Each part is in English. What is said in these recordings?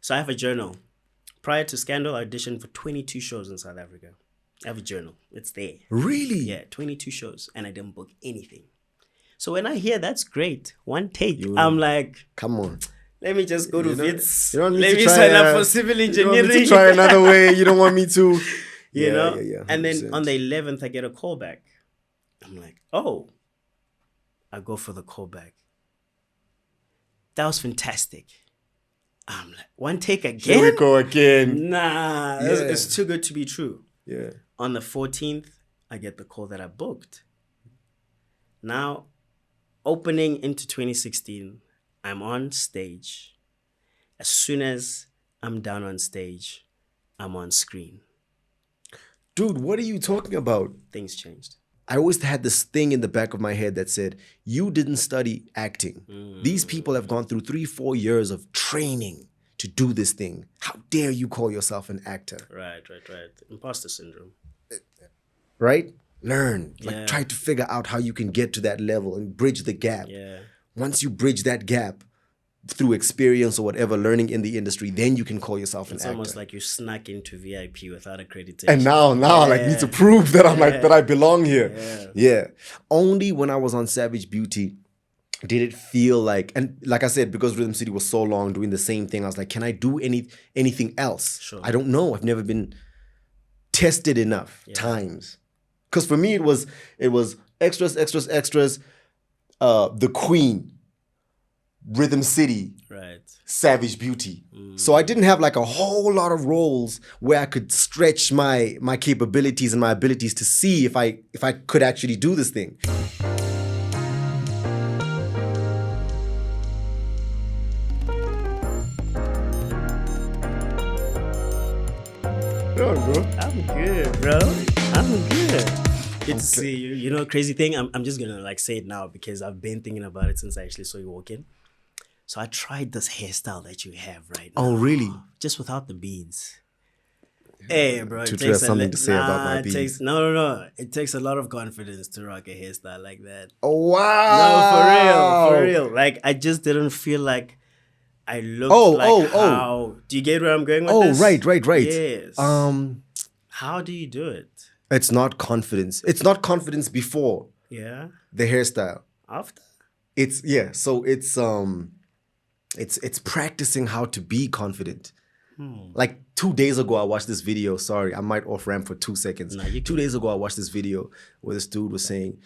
So I have a journal. Prior to Scandal, I auditioned for 22 shows in South Africa. I have a journal. It's there. Really? Yeah, 22 shows, and I didn't book anything. So when I hear that's great, one take, You- I'm like, Come on. let me just go to You don't- Wits. you don't need Let to me try, sign up for civil You don't engineering. want me to try another way. You don't want me to. You know? Yeah, And then 100%. on the 11th, I get a call back. I'm like, oh. I go for the call back. That was fantastic. I'm like, one take again? Here we go again. Nah, Yeah. it's too good to be true. Yeah. On the 14th, I get the call that I booked. Now, opening into 2016, I'm on stage. As soon as I'm down on stage, I'm on screen. Dude, what are you talking about? Things changed. I always had this thing in the back of my head that said, you didn't study acting. These people have gone through 3-4 years of training to do this thing. How dare you call yourself an actor? Right. Imposter syndrome. Right? Learn. Like Yeah. try to figure out how you can get to that level and bridge the gap. Yeah. Once you bridge that gap through experience or whatever, learning in the industry, then you can call yourself an It's actor. almost like you snuck into VIP without accreditation. And now I like need to prove that I'm like that I belong here. Yeah. Only when I was on Savage Beauty did it feel like, and like I said, because Rhythm City was so long doing the same thing, I was like, can I do anything else? Sure. I don't know. I've never been tested enough times. Because for me it was extras, the Queen, Rhythm City, Right. Savage Beauty. So I didn't have like a whole lot of roles where I could stretch my capabilities and my abilities to see if I could actually do this thing. No, bro. I'm good, bro. I'm good. Good to see you. You know, crazy thing, I'm just gonna like say it now because I've been thinking about it since I actually saw you walk in. So I tried this hairstyle that you have right now. Oh, really? Just without the beads. Hey, bro. Tutu has something to say about my beads. No. It takes a lot of confidence to rock a hairstyle like that. Oh, wow. No, for real. Like, I just didn't feel like I looked how... Do you get where I'm going with this? Right. Yes. How do you do it? It's not confidence. It's not confidence before Yeah? the hairstyle. After? So it's practicing how to be confident. Like 2 days ago, I watched this video. Sorry, I might off ramp for 2 seconds. No, you 2 days ago, I watched this video where this dude was saying,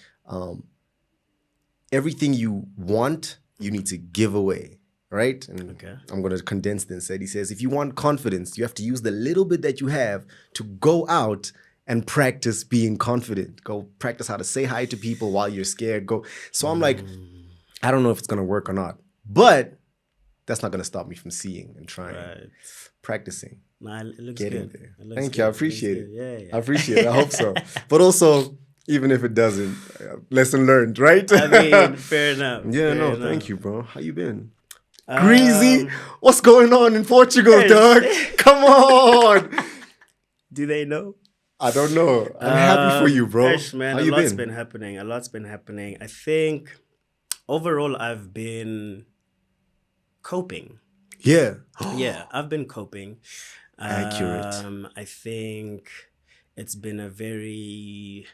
everything you want, you need to give away. Right? And Okay. I'm going to condense this. He says, if you want confidence, you have to use the little bit that you have to go out and practice being confident. Go practice how to say hi to people while you're scared. So I'm like, I don't know if it's going to work or not. But that's not going to stop me from seeing and trying. Right. Practicing. Nah, it looks Getting good. there. It looks Thank good. you. I It looks appreciate good. it. Yeah. I appreciate it. I hope so. But also, even if it doesn't, lesson learned, right? I mean, fair enough. Yeah, fair no, enough. thank you, bro. How you been? Greasy? What's going on in Portugal, Yes. dog? Come on. Do they know? I don't know. I'm happy for you, bro. Gosh, man, How a you lot's been? been happening. A lot's been happening. I think overall I've been coping. Yeah. Yeah, I've been coping. Accurate. I think it's been a very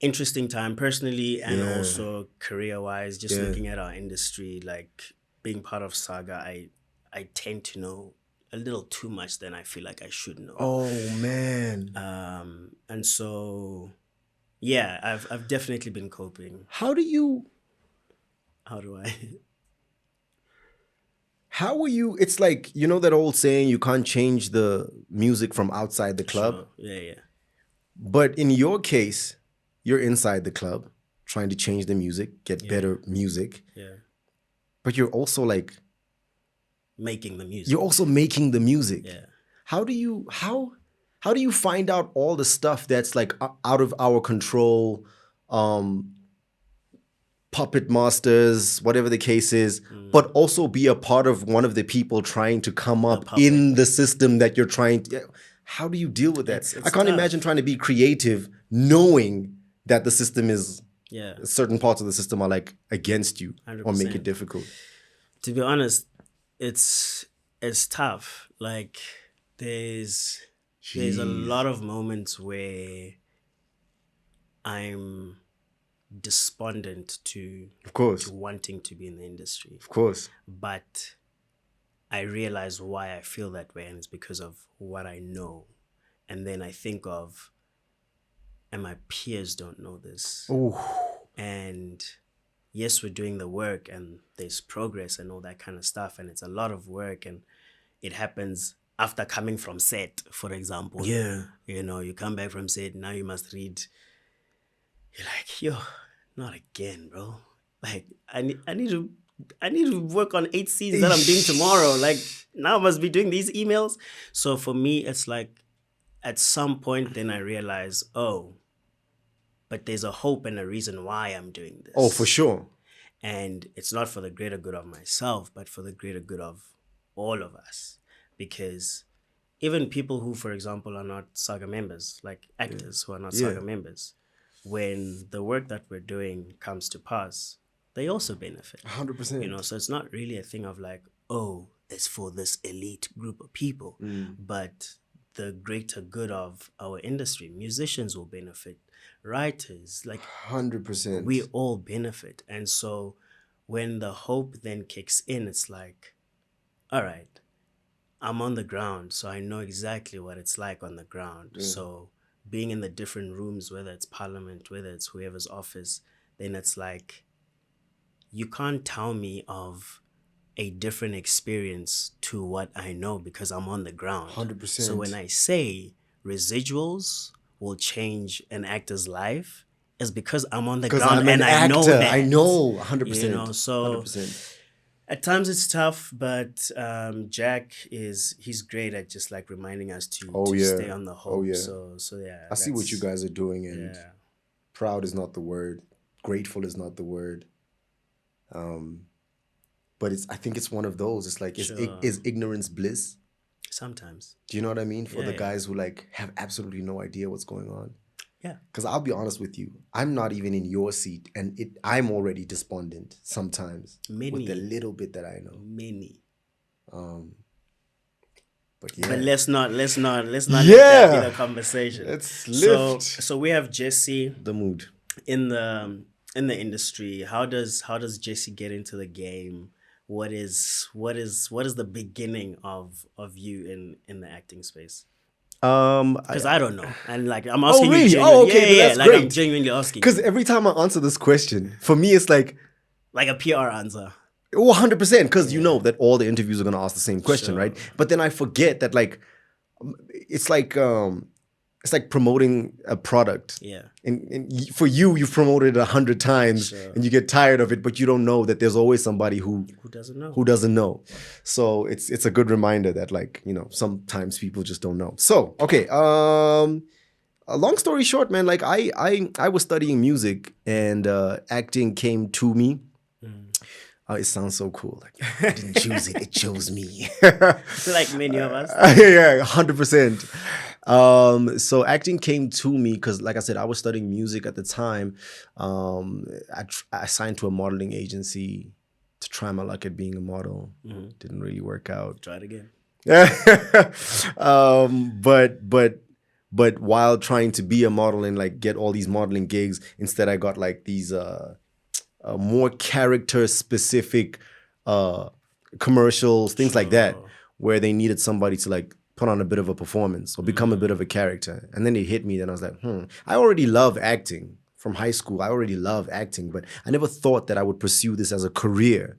interesting time personally and Yeah. also career-wise, just Yeah. looking at our industry, like being part of Saga, I tend to know a little too much than I feel like I should know. Oh, man. And so, yeah, I've definitely been coping. How do you... How do I? How are you... It's like, you know that old saying, you can't change the music from outside the club? Sure. Yeah. But in your case, you're inside the club, trying to change the music, get better music. Yeah. But you're also like... Making the music. You're also making the music. Yeah. How do you find out all the stuff that's like out of our control, puppet masters, whatever the case is, but also be a part of one of the people trying to come up in the system that you're trying to... How do you deal with that? It's I can't tough. imagine trying to be creative knowing that the system is... Yeah. Certain parts of the system are like against you or make 100%. it difficult. To be honest, it's it's tough. Like there's a Jeez. lot of moments where I'm despondent Of to course. wanting to be in the industry. Of course. But I realize why I feel that way, and it's because of what I know. And then I think of, and my peers don't know this. Oh, And yes, we're doing the work and there's progress and all that kind of stuff. And it's a lot of work, and it happens after coming from set, for example. yeah. You know, you come back from set, now you must read. You're like, yo, not again, bro. Like, I need to work on 8 scenes that I'm doing tomorrow. Like, now I must be doing these emails. So for me, it's like, at some point, then I realize, oh, but there's a hope and a reason why I'm doing this. Oh, for sure. And it's not for the greater good of myself, but for the greater good of all of us. Because even people who, for example, are not Saga members, like actors who are not Saga members, when the work that we're doing comes to pass, they also benefit. 100%. You know, so it's not really a thing of like, oh, it's for this elite group of people, but the greater good of our industry. Musicians will benefit, writers, like 100%. we all benefit. And so when the hope then kicks in, it's like, all right, I'm on the ground, so I know exactly what it's like on the ground. So being in the different rooms, whether it's parliament, whether it's whoever's office, then it's like, you can't tell me of a different experience to what I know because I'm on the ground. 100%. So when I say residuals will change an actor's life, it's because I'm on the Because ground I'm an and I actor. know that. I know. 100%. You know, so 100%. at times it's tough, but Jack he's great at just like reminding us to stay on the hope. yeah. So yeah. I see what you guys are doing, and Yeah. proud is not the word. Grateful is not the word. But I think it's one of those. It's like, is ignorance bliss? Sometimes. Do you know what I mean? For the Yeah. guys who like have absolutely no idea what's going on. Yeah. Because I'll be honest with you, I'm not even in your seat, and I'm already despondent sometimes with the little bit that I know. Many. But yeah, But let's not let Yeah. that be the conversation. Let's lift So we have Jesse the mood. in the industry. How does Jesse get into the game? What is the beginning of you in the acting space? Because I don't know, and like I'm asking really? you genuinely. Oh, okay, then that's like I'm great. genuinely asking. Because every time I answer this question, for me, it's like, Like a PR answer. 100%, because you know that all the interviews are going to ask the same question, Sure. right? But then I forget that, like, it's like promoting a product. Yeah. And for you, you've promoted it 100 times, Sure. and you get tired of it, but you don't know that there's always somebody who doesn't know. So it's a good reminder that, like, you know, sometimes people just don't know. So okay, a long story short, man, like I was studying music, and acting came to me. It sounds so cool. Like, I didn't choose it; it chose me. Like many of us. Yeah, 100%. So acting came to me because, like I said, I was studying music at the time. I signed to a modeling agency to try my luck at being a model. Didn't really work out. Try it again. But while trying to be a model and like get all these modeling gigs, instead I got like these more character specific commercials, things like that, where they needed somebody to like put on a bit of a performance or become a bit of a character. And then it hit me. Then I was like, I already love acting from high school. I already love acting, but I never thought that I would pursue this as a career.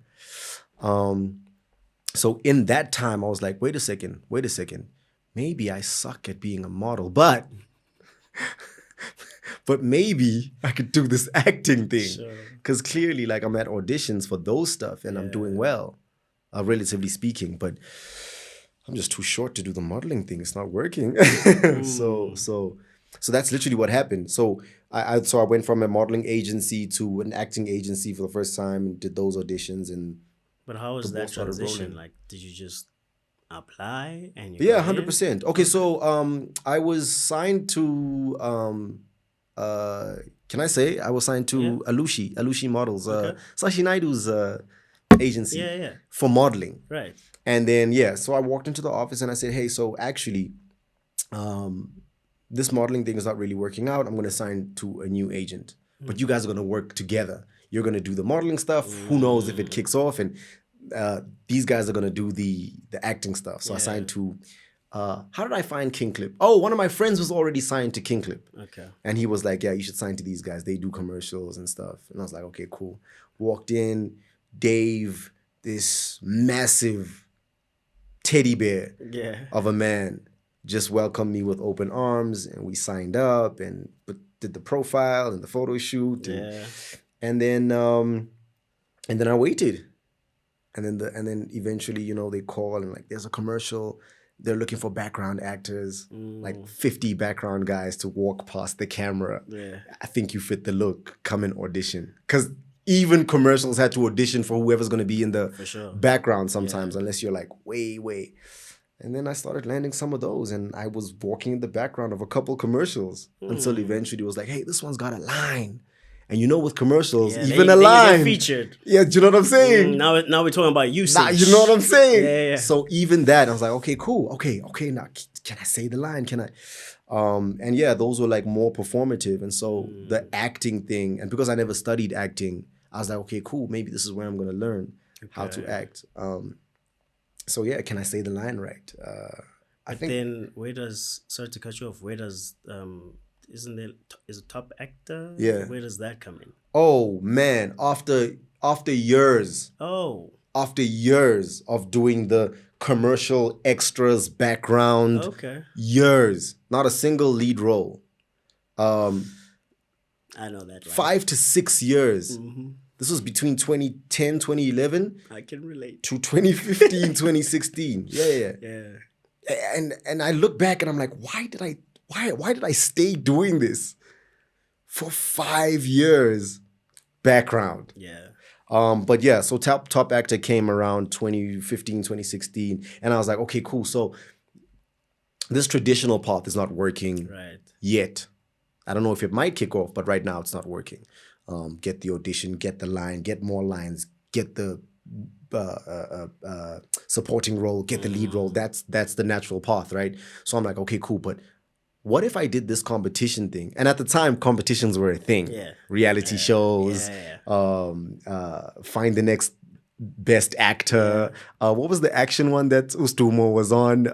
So in that time, I was like, wait a second. Maybe I suck at being a model, but maybe I could do this acting thing. Because clearly, like, I'm at auditions for those stuff and I'm doing well, relatively speaking. But I'm just too short to do the modeling thing. It's not working. So that's literally what happened. So I went from a modeling agency to an acting agency for the first time and did those auditions. But how was that transition? Like, did you just apply and you 100%. Okay, so I was signed to can I say I was signed to Alushi Models, Sashi Naidu's agency for modeling. Right. And then, yeah, so I walked into the office and I said, hey, so actually, this modeling thing is not really working out. I'm going to sign to a new agent, but you guys are going to work together. You're going to do the modeling stuff. Who knows if it kicks off? And these guys are going to do the acting stuff. So I signed to, how did I find King Clip? Oh, one of my friends was already signed to King Clip. Okay. And he was like, yeah, you should sign to these guys. They do commercials and stuff. And I was like, okay, cool. Walked in, Dave, this massive teddy bear of a man, just welcomed me with open arms, and we signed up and did the profile and the photo shoot. And then I waited. And then eventually, you know, they call and like, there's a commercial. They're looking for background actors, like 50 background guys to walk past the camera. Yeah. I think you fit the look. Come and audition. Because even commercials had to audition for whoever's going to be in the background sometimes, unless you're like way. And then I started landing some of those, and I was walking in the background of a couple commercials until eventually it was like, hey, this one's got a line. And you know, with commercions, even a line. Featured. Yeah, do you know what I'm saying? Now we're talking about usage. Nah, you know what I'm saying? Yeah. So even that, I was like, okay, cool. Okay. Now, can I say the line? Can I? And yeah, those were like more performative. And so the acting thing, and because I never studied acting, I was like, okay, cool. Maybe this is where I'm going to learn how to act. So yeah, can I say the line right? I think. Then sorry to cut you off, is a top actor? Yeah. Where does that come in? Oh man, after years. Oh. After years of doing the commercial extras background. Okay. Years. Not a single lead role. I know that. Right? 5 to 6 years. Mm-hmm. This was between 2010, 2011. I can relate. To 2015, 2016. Yeah. And I look back and I'm like, why did I stay doing this for 5 years? Background. Yeah. But yeah, so top actor came around 2015, 2016. And I was like, okay, cool. So this traditional path is not working yet. I don't know if it might kick off, but right now it's not working. Get the audition, get the line, get more lines, get the supporting role, get the lead role. That's the natural path, right? So I'm like, okay, cool. But what if I did this competition thing? And at the time, competitions were a thing. Yeah. Reality shows, find the next best actor. What was the action one that Ustumo was on?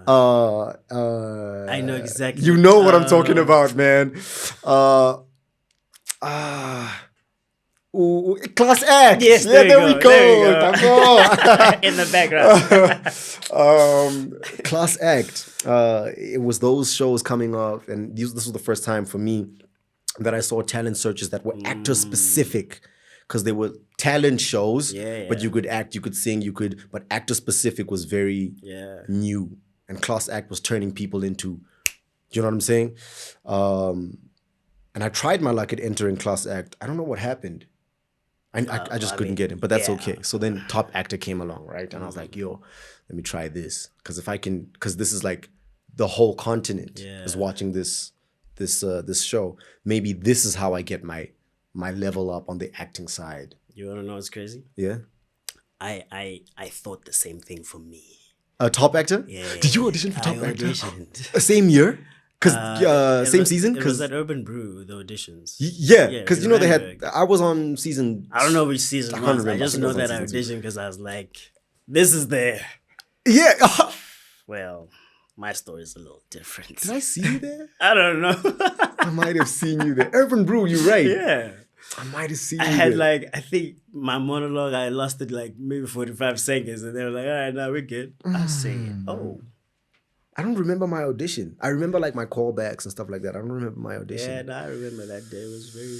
I know exactly. You know what I'm talking about, man. Class Act. Yes, there we go. In the background. Class Act. It was those shows coming up, and this was the first time for me that I saw talent searches that were actor specific, because they were talent shows, but you could act, you could sing, but actor specific was very new, and Class Act was turning people into, you know what I'm saying? And I tried my luck at entering Class Act. I don't know what happened. I just couldn't get in, but that's okay. So then top actor came along, right? And I was like, yo, let me try this. Because this is like the whole continent is watching this show. Maybe this is how I get my level up on the acting side. You want to know what's crazy? Yeah. I thought the same thing for me. A top actor? Yeah. Did you audition for top actor? I auditioned. Same year? Because same season? It was at Urban Brew, the auditions. Yeah, because you know they had. I was on season. I don't know which season it was. I just know that I auditioned because I was like, "This is there." Yeah. Well, my story is a little different. Did I see you there? I don't know. I might have seen you there. Urban Brew, you're right. Yeah. I might have seen you I had there. I think my monologue, I lost it like maybe 45 seconds, and they were like, "All right, now we're good." I was saying, "Oh." I don't remember my audition. I remember like my callbacks and stuff like that. I don't remember my audition. Yeah, no, I remember that day. It was very,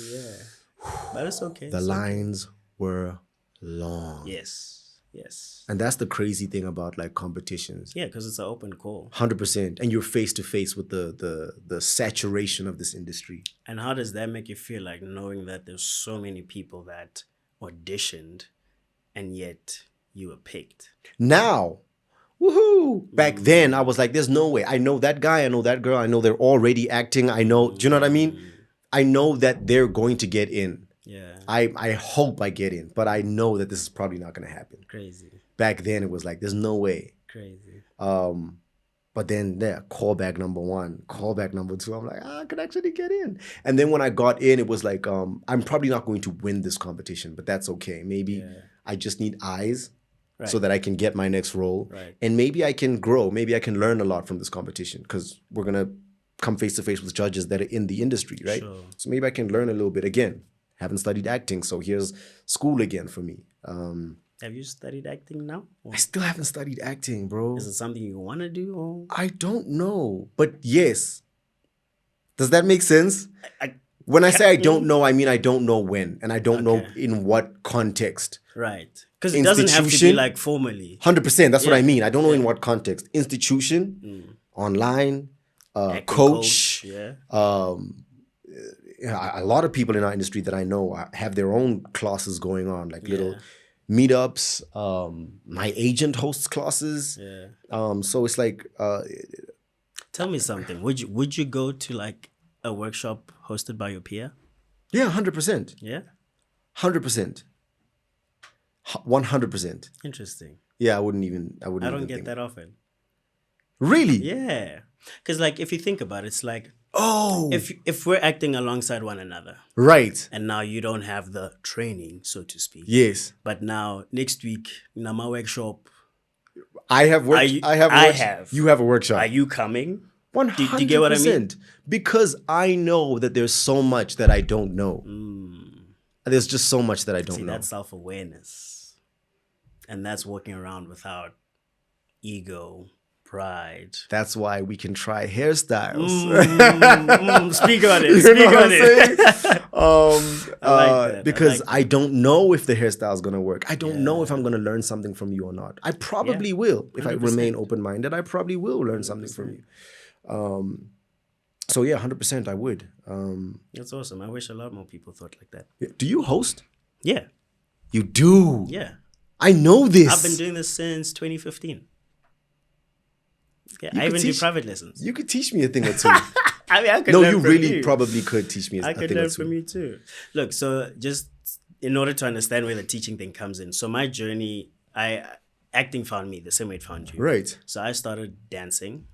but it's okay. The lines were long. Yes. And that's the crazy thing about like competitions. Yeah, because it's an open call. 100%. And you're face to face with the saturation of this industry. And how does that make you feel, like knowing that there's so many people that auditioned and yet you were picked? Now, woohoo! Back then, I was like, there's no way. I know that guy, I know that girl, I know they're already acting. I know, do you know what I mean? I know that they're going to get in. Yeah. I hope I get in, but I know that this is probably not going to happen. Crazy. back then it was like, there's no way. Crazy. But then callback number 1, callback number 2. I'm like, I could actually get in. And then when I got in, it was like, I'm probably not going to win this competition, but that's okay. Maybe I just need eyes so that I can get my next role. Right. And maybe I can grow. Maybe I can learn a lot from this competition, because we're going to come face to face with judges that are in the industry, right? Sure. So maybe I can learn a little bit. Again, haven't studied acting, so here's school again for me. Have you studied acting now? Or I still haven't studied acting, bro. is it something you want to do? Or? I don't know, but yes. Does that make sense? I When I say I don't know, I mean I don't know when, and I don't know Okay. in what context. Right. Because it doesn't have to be Institution? like formally. 100%, that's what I Yeah. mean. I don't know in what context. Institution, online, Acting coach. Yeah. A lot of people in our industry that I know have their own classes going on, like little Yeah. meetups. My agent hosts classes. Yeah. So it's like, Tell me something. Would you go to like a workshop hosted by your peer? yeah, 100%. Yeah. 100%. 100%. Interesting. Yeah, I wouldn't I even don't get think. that often. Really? Yeah. Because like if you think about it, it's like Oh, if we're acting alongside one another right. and now you don't have the training, so to speak. Yes. But now next week in my workshop, I have worked. I have. You have a workshop. are you coming? 100%. Do you get what I mean? Because I know that there's so much that I don't know. There's just so much that I don't See, know. that's self-awareness. And that's walking around without ego, pride. That's why we can try hairstyles. Speak on it. You Speak know what on I'm it. saying? like that. Because I I don't know if the hairstyle is gonna work. I don't know if I'm gonna learn something from you or not. I probably will. If I 100%. remain open-minded, I probably will learn something from you. So yeah, 100% I would. That's awesome. I wish a lot more people thought like that. Do you host? Yeah. You do. Yeah. I know this. I've been doing this since 2015. Yeah, You I could even do teach- private lessons. You could teach me a thing or two. I mean, I could No, learn you from really you. probably could teach me I a could thing or learn two. from you too. Look, so just in order to understand where the teaching thing comes in. So my journey, acting found me the same way it found you. Right. So I started dancing.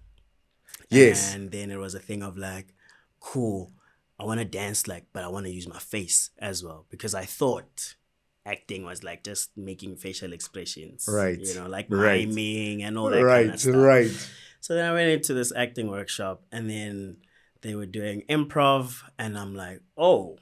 Yes. And then it was a thing of like, cool, I want to dance but I want to use my face as well. Because I thought acting was like just making facial expressions. Right. You know, like Right. miming and all that kind of stuff. Right. So then I went into this acting workshop and then they were doing improv and I'm like, oh,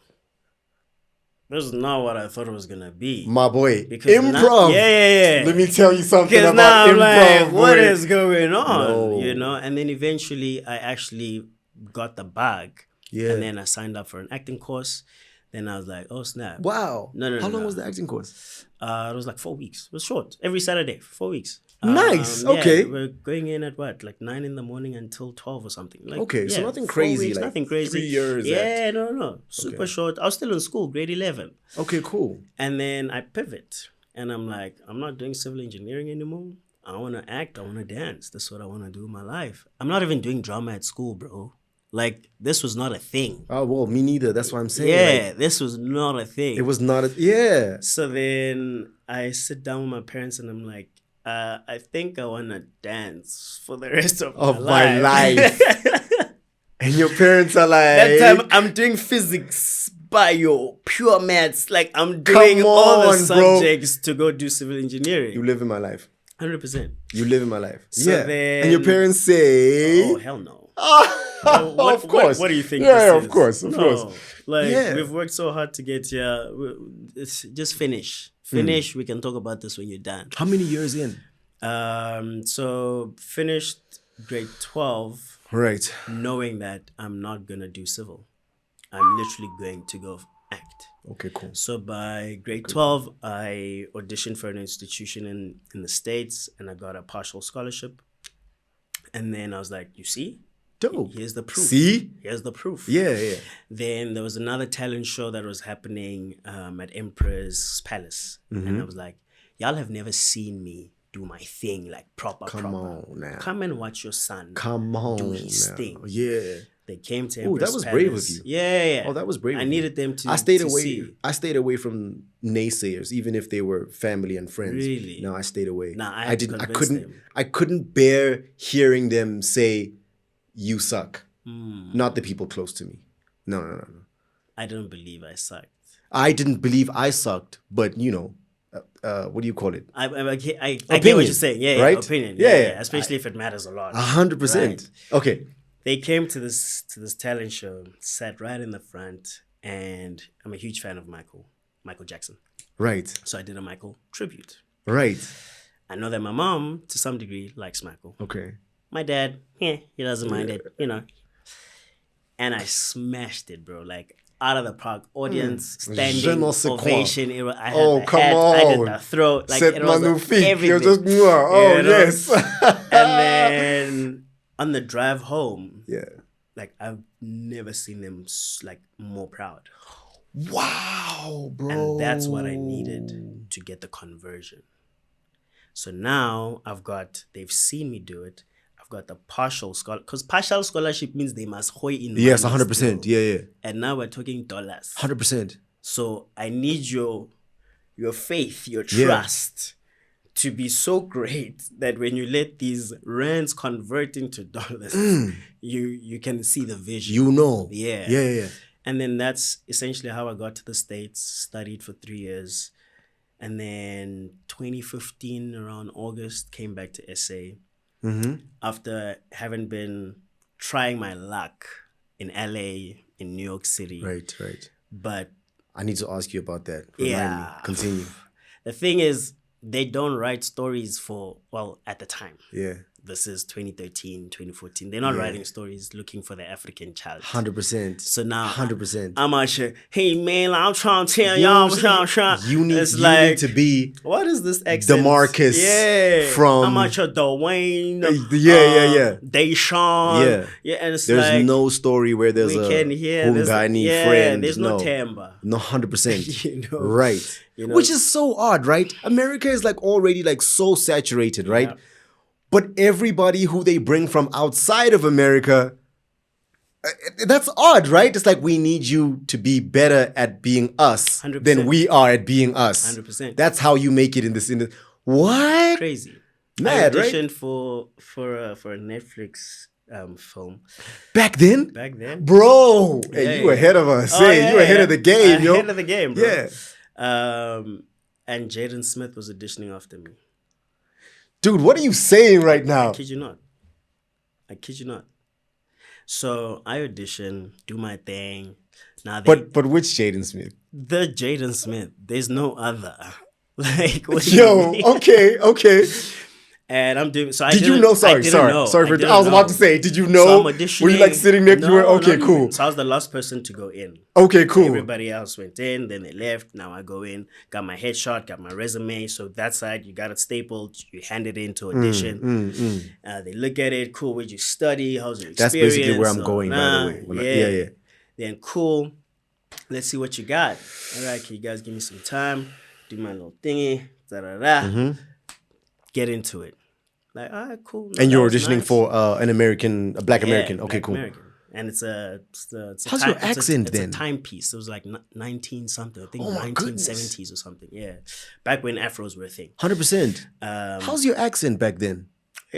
this is not what I thought it was going to be. My boy. Because Improv. now- yeah. Let me tell you something Because about now I'm improv. like, what boy. is going on? No. You know? And then eventually I actually got the bug. Yeah. And then I signed up for an acting course. Then I was like, oh, snap. Wow. No, How long no. was the acting course? It was like 4 weeks. It was short. Every Saturday for 4 weeks. Nice. Yeah, Okay. We're going in at what? Like 9 in the morning until 12 or something. Like, Okay, so nothing 4 crazy, weeks, like nothing crazy. 3 years Yeah, no. Super short. I was still in school, grade 11. Okay, cool. And then I pivot. And I'm like, I'm not doing civil engineering anymore. I want to act. I want to dance. That's what I want to do in my life. I'm not even doing drama at school, bro. Like, this was not a thing. Oh, well, me neither. That's what I'm saying. Yeah, Like, this was not a thing. it was not a... Yeah. So then I sit down with my parents and I'm like, I think I want to dance for the rest of My life. And your parents are like... That time I'm doing physics, bio, pure maths. Like I'm doing all the on, bro. subjects to go do civil engineering. You live in my life. 100%. You live in my life. So yeah. then- And your parents say... Oh, hell no. Of course. What do you think? Yeah, this yeah, is? of course, of No. course. Like Yeah. we've worked so hard to get here. It's just finish. Finish. We can talk about this when you're done. How many years in? So finished grade 12, Right. knowing that I'm not gonna do civil. I'm literally going to go act. Okay, cool. So by grade 12, I auditioned for an institution in the States and I got a partial scholarship. And then I was like, you see? Dope. Here's the proof. See? Here's the proof. Yeah, yeah. Then there was another talent show that was happening at Emperor's Palace. And I was like, y'all have never seen me do my thing like proper. Come on now. Come and watch your son Come on do his now. thing. Yeah. They came to Ooh, Empress that was brave of Palace. you. Yeah. Oh, that was brave. I of you. needed them to. I stayed to away. See. I stayed away from naysayers, even if they were family and friends. Really? No, I stayed away. Nah, I didn't. I convince couldn't. them. I couldn't bear hearing them say, "You suck." Mm. Not the people close to me. No. I don't believe I sucked. I didn't believe I sucked, but what do you call it? I get what you're saying. Yeah, right? Opinion. Yeah. Especially if it matters a lot. 100%. Right. Okay. They came to this talent show, sat right in the front, and I'm a huge fan of Michael Jackson. Right. So I did a Michael tribute. Right. I know that my mom, to some degree, likes Michael. Okay. My dad, he doesn't mind it, And I smashed it, bro. Like, out of the park, audience, standing ovation. I had the hat, I did the throat. Like, it was everything. You're just, yes. And then on the drive home, like, I've never seen them, like, more proud. Wow, bro. And that's what I needed to get the conversion. So now they've seen me do it. I've got the partial scholarship, because partial scholarship means they must hoy in. Yes, 100%. Yeah. And now we're talking dollars. 100%. So I need your faith, your trust to be so great that when you let these rands convert into dollars, you can see the vision. Yeah. And then that's essentially how I got to the States, studied for 3 years. And then 2015, around August, came back to SA. After having been trying my luck in LA, in New York City. Right. But I need to ask you about that. Remind me. Continue. The thing is, they don't write stories at the time. Yeah. This is 2013, 2014. They're not writing stories looking for the African child. 100%. So now 100%. I'm out here, hey man, I'm trying to tell y'all. You need to be what is this accent? DeMarcus from I'm out here, Dwayne. Yeah. Deshaun. Yeah, and it's there's no story where there's a Hungani friend. There's no timbre. No, 100%. Right. Which is so odd, right? America is like already like so saturated, right? Yeah. But everybody who they bring from outside of America, that's odd, right? It's like we need you to be better at being us 100%. Than we are at being us. 100%. That's how you make it in this. What? Crazy. Mad, I auditioned for a Netflix film. Back then? Bro, you were ahead of us. You were ahead of the game, yo. Ahead of the game, bro. Yeah. And Jaden Smith was auditioning after me. Dude, what are you saying right now? I kid you not. So I audition, do my thing. Now but which Jaden Smith? The Jaden Smith. There's no other. Like, what okay. And I'm doing. So I know. Sorry. I was about to say, did you know? So I'm auditioning. Were you like sitting next to her? Okay, cool. Even. So I was the last person to go in. Okay, cool. Everybody else went in, then they left. Now I go in, got my headshot, got my resume. So that side, you got it stapled. You hand it in to audition. They look at it. Cool. Where'd you study? How's your experience? That's basically where I'm going, by the way. Yeah. Then cool. Let's see what you got. All right, can you guys give me some time? Do my little thingy. Get into it. Like, all right, cool. And you're auditioning for a Black American. Okay, cool. American. And it's how's your accent then? It's a timepiece. It was like 19 something. I think 1970s or something. Yeah, back when afros were a thing. 100%. How's your accent back then?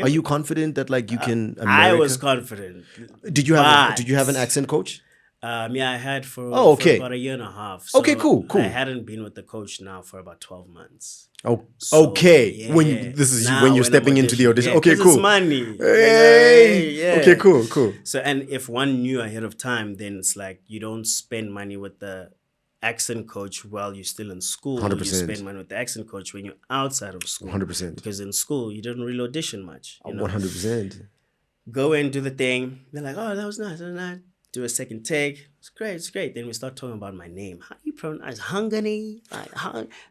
Are you confident that like you can? I was confident. Did you have an accent coach? I had for about a year and a half. So okay, cool. I hadn't been with the coach now for about 12 months. Oh, so, okay. Yeah. When you're stepping into the audition. Okay, cool. It's money. Hey. Okay, cool. So, and if one knew ahead of time, then it's like you don't spend money with the accent coach while you're still in school. 100%. You spend money with the accent coach when you're outside of school. 100%. Because in school, you didn't really audition much. 100%. Go in, do the thing. They're like, oh, that was nice. Do a second take. It's great. Then we start talking about my name. How do you pronounce Hungani?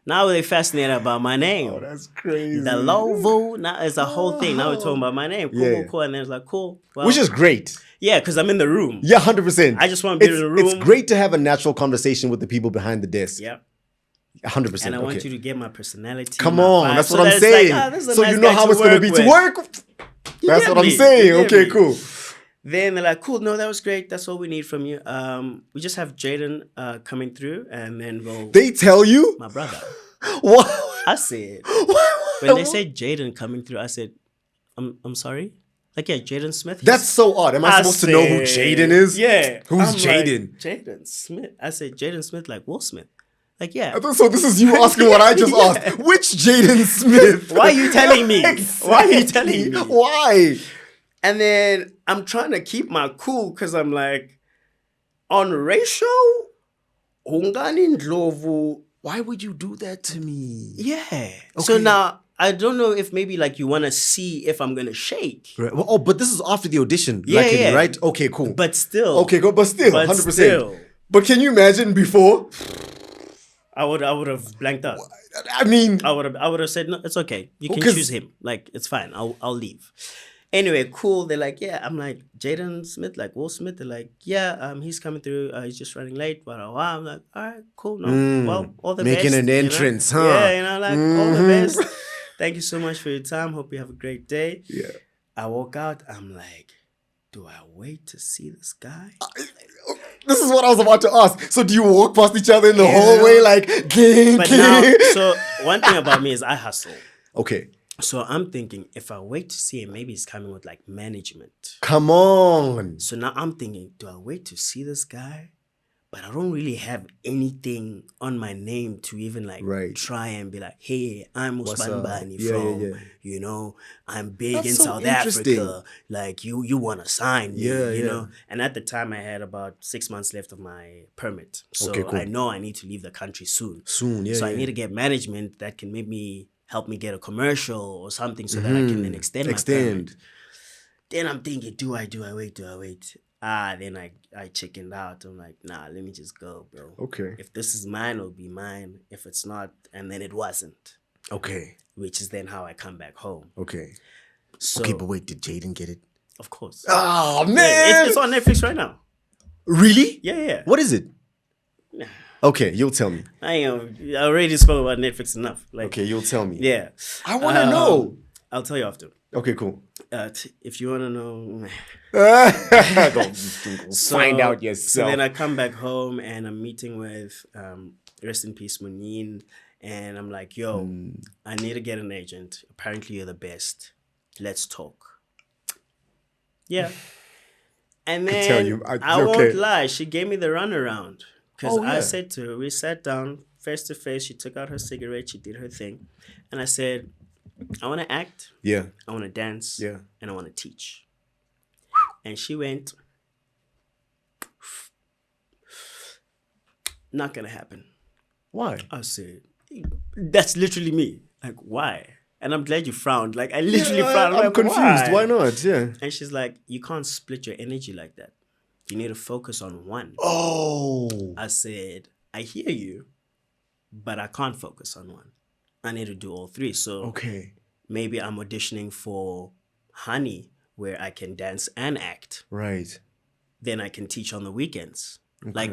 Now they're fascinated about my name. Oh, that's crazy. The Ndlovu. Now it's a whole thing. Now we're talking about my name. Cool. And then it's like, cool. Well, which is great. Yeah, because I'm in the room. Yeah, 100%. I just want to be in the room. It's great to have a natural conversation with the people behind the desk. Yeah. 100%. And I want you to get my personality. Come on. That's what I'm saying. Like, so nice you know how it's going to be to work. That's what I'm saying. Okay, cool. Then they're like, cool, no, that was great. That's all we need from you. We just have Jaden coming through, and then we'll. They tell you? My brother. What? I said, What? when they said Jaden coming through, I said, I'm sorry? Like, yeah, Jaden Smith. That's so odd. Am I supposed to know who Jaden is? Yeah. Who's Jaden? Jaden Smith. I said, Jaden Smith, like Will Smith. Like, yeah. So this is you asking what I just Yeah. asked. Which Jaden Smith? Why are you telling me? Exactly. Why are you telling me? Why? And then I'm trying to keep my cool because I'm like, on ratio, Hungani Ndlovu. Why would you do that to me? Yeah. So now I don't know if maybe like you want to see if I'm gonna shake. Right. Well, but this is after the audition, Yeah, luckily, yeah. right? Okay, cool. But still. Okay, go. But still, But 100%. still. But can you imagine before? I would have blanked out. I mean, I would have said no, it's okay. You can 'cause- choose him. Like it's fine. I'll leave. Anyway, cool. They're like, yeah. I'm like Jaden Smith, like Will Smith. They're like, yeah. He's coming through. He's just running late. Blah, blah, blah. I'm like, all right, cool. No, well, all the making best. an entrance, you know? huh? Yeah, like all the best. Thank you so much for your time. Hope you have a great day. Yeah. I walk out. I'm like, do I wait to see this guy? This is what I was about to ask. So do you walk past each other in the hallway like, gang, But gang? now, so one thing about me is I hustle. Okay. So I'm thinking if I wait to see him, maybe he's coming with like management. Come on. So now I'm thinking, do I wait to see this guy? But I don't really have anything on my name to even like Right. try and be like, hey, I'm What's Usman up? Bani Yeah, from, yeah. you know, I'm big That's in so South interesting. Africa. Like you want to sign me, Yeah, you yeah. know? And at the time I had about 6 months left of my permit. So Okay, cool. I know I need to leave the country soon. Soon, yeah. So I yeah. need to get management that can maybe help me get a commercial or something so that I can then extend my permit. Then I'm thinking, do I wait? Then I chickened out. I'm like, nah, let me just go, bro. Okay. If this is mine, it'll be mine. If it's not, and then it wasn't. Okay. Which is then how I come back home. Okay. So, Okay, but wait, did Jaden get it? of course. Oh, Yeah, man. it's on Netflix right now. Really? Yeah. What is it? Okay, you'll tell me. I already spoke about Netflix enough. Like, Okay, you'll tell me. yeah. I want to know. I'll tell you after. Okay, cool. If you want to know... Go So- find out So yourself. then I come back home and I'm meeting with rest in peace Munin, and I'm like, yo, I need to get an agent. Apparently you're the best. Let's talk. Yeah. And then tell you, I okay. won't lie, she gave me the runaround. Because Oh, I yeah. said to her, we sat down face to face, she took out her cigarette, she did her thing. And I said, I want to act, Yeah. I want to dance, Yeah. and I want to teach. And she went, not gonna happen. Why? I said, that's literally me. Like, why? And I'm glad you frowned. Like, I literally frowned. I'm like, confused. Why not? Yeah. And she's like, you can't split your energy like that. You need to focus on one. Oh. I said, I hear you, but I can't focus on one. I need to do all three. So Okay. maybe I'm auditioning for Honey, where I can dance and act. Right. Then I can teach on the weekends. Like,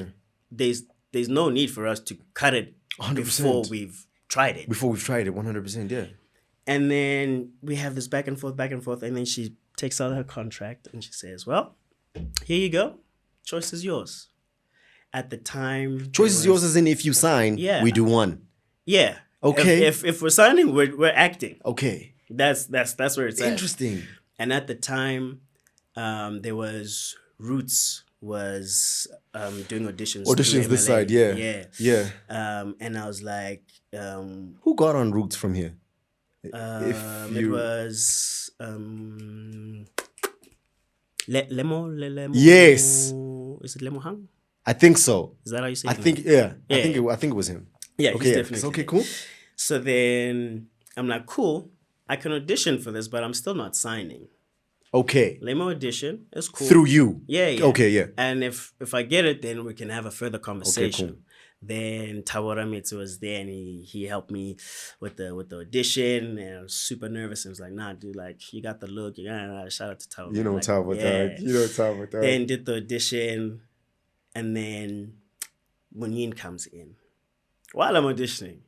there's no need for us to cut it 100%. before we've tried it. Before we've tried it, 100%. Yeah. And then we have this back and forth. And then she takes out her contract and she says, well, here you go. Choice is yours. At the time. Choice is yours as in if you sign, Yeah. we do one. Yeah. Okay. If we're signing, we're acting. Okay. That's where it's at. Interesting. And at the time, there was Roots was doing auditions. Auditions through this MLA. side, yeah. Yeah. Yeah. And I was like, Who got on Roots from here? it was Lemo. Yes. Is it Lemo Hang? I think so. Is that how you say I it? think yeah. Yeah. I think it was him. Yeah, Okay. he's Yeah. definitely. Okay. Cool. So then I'm like, cool. I can audition for this, but I'm still not signing. Okay. Lemo audition is cool. Through you. Yeah. Okay. Yeah. And if I get it, then we can have a further conversation. cool. Then Tawara Mitsu was there and he helped me with the audition, and I was super nervous and was like, nah, dude, like you got the look. You got shout out to Tawara. You know like, Tava Dog. You know Tava Dog. Then did the audition, and then Munin comes in while I'm auditioning,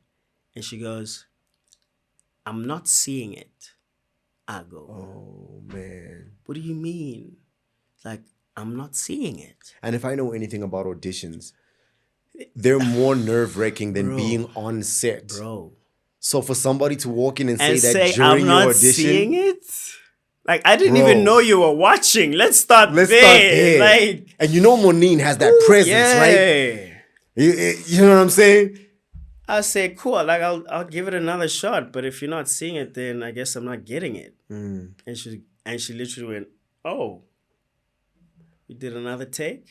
and she goes, I'm not seeing it. I go, Oh man. what do you mean? like, I'm not seeing it. And if I know anything about auditions, they're more nerve-wracking than Bro. being on set. Bro. So for somebody to walk in and say And that say, during I'm your not audition, seeing it? Like, I didn't Bro. even know you were watching. Let's start let's there. start there. Like, And you know Monine has that presence, right? You know what I'm saying? I say, cool. Like, I'll give it another shot. But if you're not seeing it, then I guess I'm not getting it. Mm. And she literally went, oh, you did another take?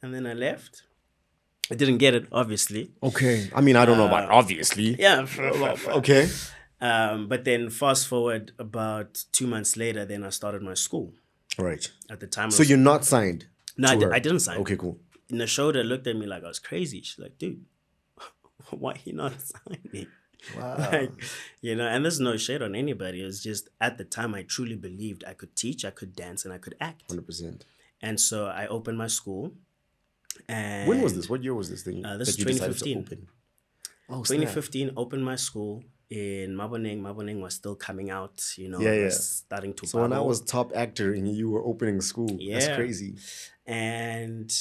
And then I left. I didn't get it, obviously. Okay. I mean, I don't know about obviously. Yeah. Okay. But then fast forward about 2 months later, then I started my school. Right. At the time. So you're not signed? No, to her? I didn't sign. Okay, cool. And the show that looked at me like I was crazy. She's like, dude, why are you not signing? Wow. Like, you know, and there's no shade on anybody. It was just at the time I truly believed I could teach, I could dance, and I could act. 100%. And so I opened my school. And when was this? What year was this thing? This is 2015. Oh, 2015, opened my school in Maboneng. Maboneng was still coming out, you know, Yeah. was starting to So when I bubble. was top actor and you were opening school, that's Yeah. crazy. And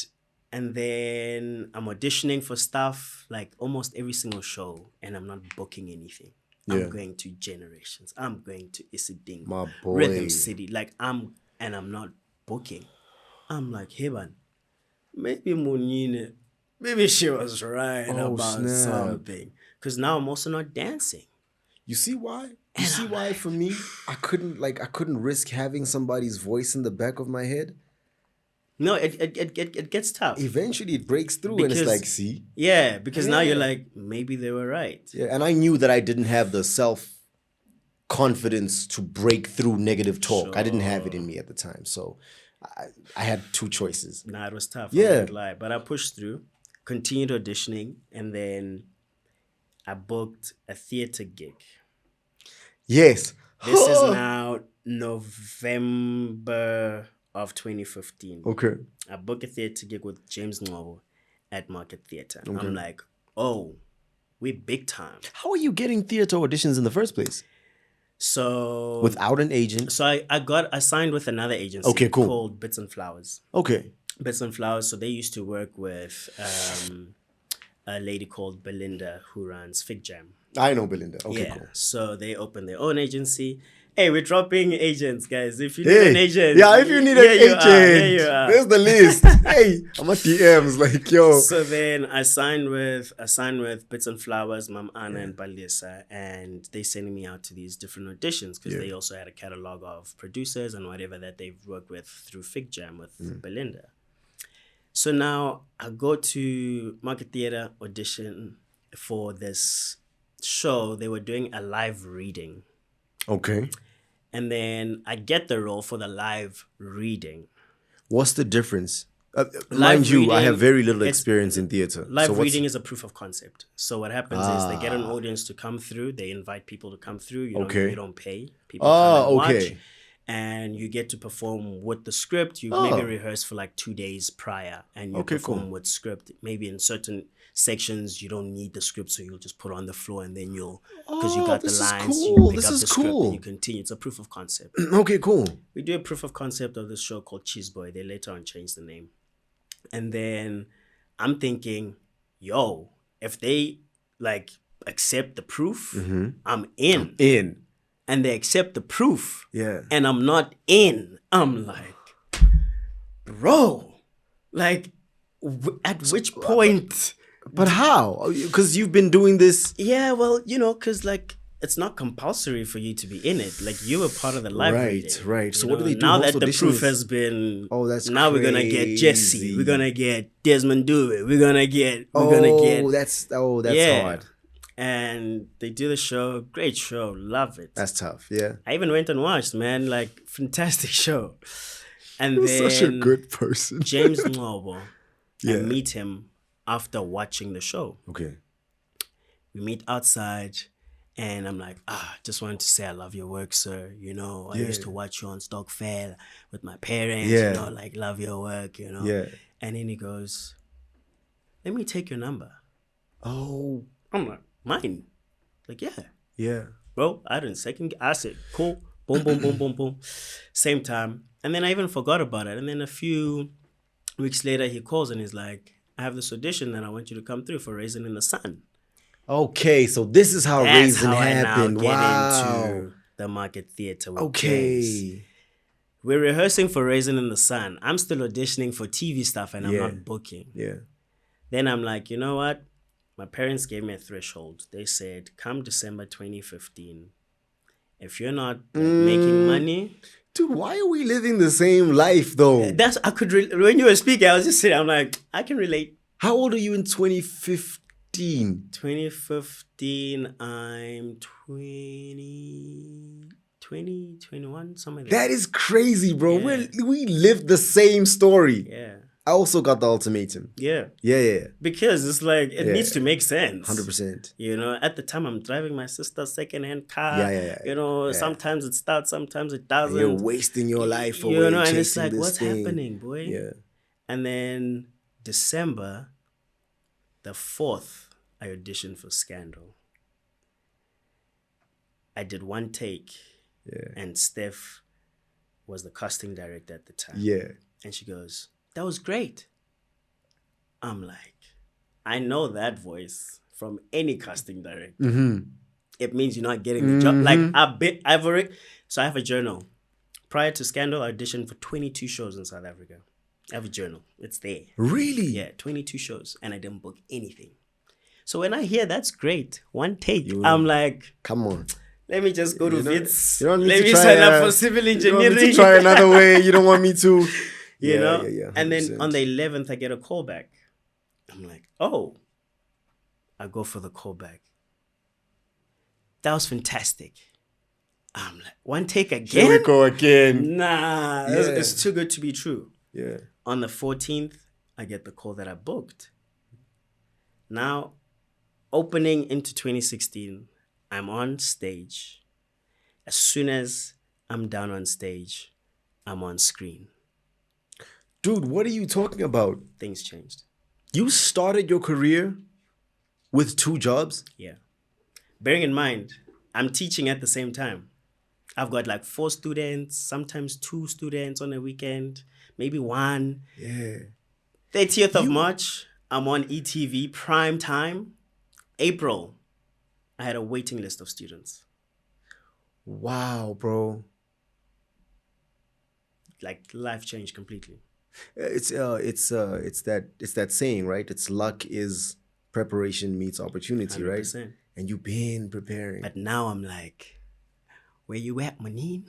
then I'm auditioning for stuff like almost every single show, and I'm not booking anything. Yeah. I'm going to Generations. I'm going to Isiding, My boy. Rhythm City. Like I'm not booking. I'm like, hey man, maybe Monine, maybe she was right about something. Because now I'm also not dancing. You see why? You see why for me, I couldn't risk having somebody's voice in the back of my head. No, it gets tough. Eventually it breaks through and it's like, see? Yeah, because now you're like, maybe they were right. Yeah, and I knew that I didn't have the self-confidence to break through negative talk. I didn't have it in me at the time. So I had two choices. Nah, it was tough. Yeah. I won't lie. But I pushed through, continued auditioning, and then I booked a theater gig. Yes. This is now November of 2015. Okay. I booked a theater gig with James Ndlovu at Market Theater. Okay. I'm like, oh, we big time. How are you getting theater auditions in the first place? So without an agent? So I signed with another agency called Bits and Flowers. Okay. Bits and Flowers. So they used to work with a lady called Belinda who runs Fig Jam. I know Belinda. Okay, yeah. cool. So they opened their own agency. Hey, we're dropping agents, guys. If you need an agent. Yeah, if you need an agent, there's the list. Hey, I'm at DMs, like, yo. So then I signed with Bits and Flowers, Mam Anna and Balisa, and they sending me out to these different auditions because they also had a catalog of producers and whatever that they've worked with through Fig Jam with Belinda. So now I go to Market Theater audition for this show. They were doing a live reading. Okay. And then I get the role for the live reading. What's the difference? Mind you, I have very little experience in theater. Live reading is a proof of concept. So what happens is they get an audience to come through. They invite people to come through. You don't pay. People come and watch. And you get to perform with the script. You maybe rehearse for like 2 days prior. And you perform with script. Maybe in certain sections you don't need the script, so you'll just put it on the floor and then you'll, because you got the lines, you pick up the script and you continue. It's a proof of concept. Okay, cool. We do a proof of concept of this show called Cheese Boy. They later on changed the name. And then I'm thinking, yo, if they like accept the proof, I'm in. And they accept the proof. Yeah. And I'm not in. I'm like, bro, like at which point? But how? Because you've been doing this. Yeah, well, you know, because like it's not compulsory for you to be in it. Like you were part of the live reading. Right. So what do they do? Now that the proof has been, that's now crazy. We're gonna get Jesse. We're gonna get Desmond Dewey. We're gonna get. That's hard. And they do the show. Great show. Love it. That's tough. Yeah. I even went and watched, man. Like fantastic show. And You're then such a good person. James Ndlovu. I meet him after watching the show. Okay. We meet outside and I'm like, just wanted to say I love your work, sir. You know, I used to watch you on Stockfair with my parents, you know, like love your work, you know. Yeah. And then he goes, let me take your number. Oh. I'm like, mine? Like, yeah. Yeah. Bro, I didn't second. I said, cool. Boom, boom, boom, boom, boom. Same time, And then I even forgot about it. And then a few weeks later, he calls and he's like, I have this audition and I want you to come through for Raisin in the Sun. Okay, so this is how That's Raisin how happened. I now get Wow. into the Market Theatre with James. Okay. We're rehearsing for Raisin in the Sun. I'm still auditioning for TV stuff and I'm Yeah. not booking. Yeah. Then I'm like, you know what? My parents gave me a threshold. They said, come December 2015, if you're not making money. Dude, why are we living the same life though? That's, I could, when you were speaking, I was just sitting, I'm like, I can relate. How old are you in 2015? 2015, I'm 20, 21, something like That is crazy, bro. Yeah. We lived the same story. Yeah. I also got the ultimatum. Yeah. Yeah. Because it's like, it needs to make sense. 100%. You know, at the time I'm driving my sister's secondhand car. Yeah. You know, sometimes it starts, sometimes it doesn't. You're wasting your life away. You know, and it's chasing like, this what's thing. happening, boy? Yeah. And then December the 4th, I auditioned for Scandal. I did one take. Yeah. And Steph was the casting director at the time. Yeah. And she goes, that was great. I'm like, I know that voice from any casting director. Mm-hmm. It means you're not getting the job. Like, I've already, so I have a journal. Prior to Scandal, I auditioned for 22 shows in South Africa. I have a journal. It's there. Really? Yeah, 22 shows. And I didn't book anything. So when I hear that's great, one take, I'm like, come on. Let me just go to Wits. Let me sign up for civil engineering. You don't need to try another way. You don't want me to. You know? Yeah, and then on the 11th, I get a call back. I'm like, oh. I go for the call back. That was fantastic. I'm like, one take again? Here we go again. Nah, Yeah. it's too good to be true. Yeah. On the 14th, I get the call that I booked. Now, opening into 2016, I'm on stage. As soon as I'm down on stage, I'm on screen. Dude, what are you talking about? Things changed. You started your career with 2 jobs? Yeah. Bearing in mind, I'm teaching at the same time. I've got like 4 students, sometimes 2 students on a weekend, maybe 1. Yeah. 30th of March, I'm on ETV prime time. April, I had a waiting list of students. Wow, bro. Like, life changed completely. It's that saying, right? It's luck is preparation meets opportunity, 100%. right? And you've been preparing. But now I'm like, where you at, Manine?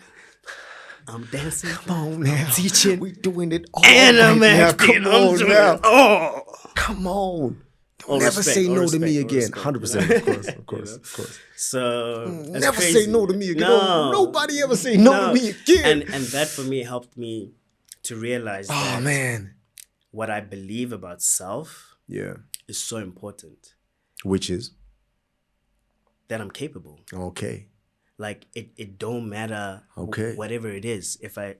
I'm dancing. Come on now. I'm teaching. We doing it all And I'm right now. acting. Come on now. Oh. Come on. All Never respect, say all no respect, to me all again. respect, 100%, of course, of You course, know? of course. So Never crazy. say no to me again. No. Nobody ever say no to me again. And that for me helped me to realize Oh that man. what I believe about self Yeah. is so important. Which is? That I'm capable. Okay. Like, it don't matter Okay. whatever it is. If I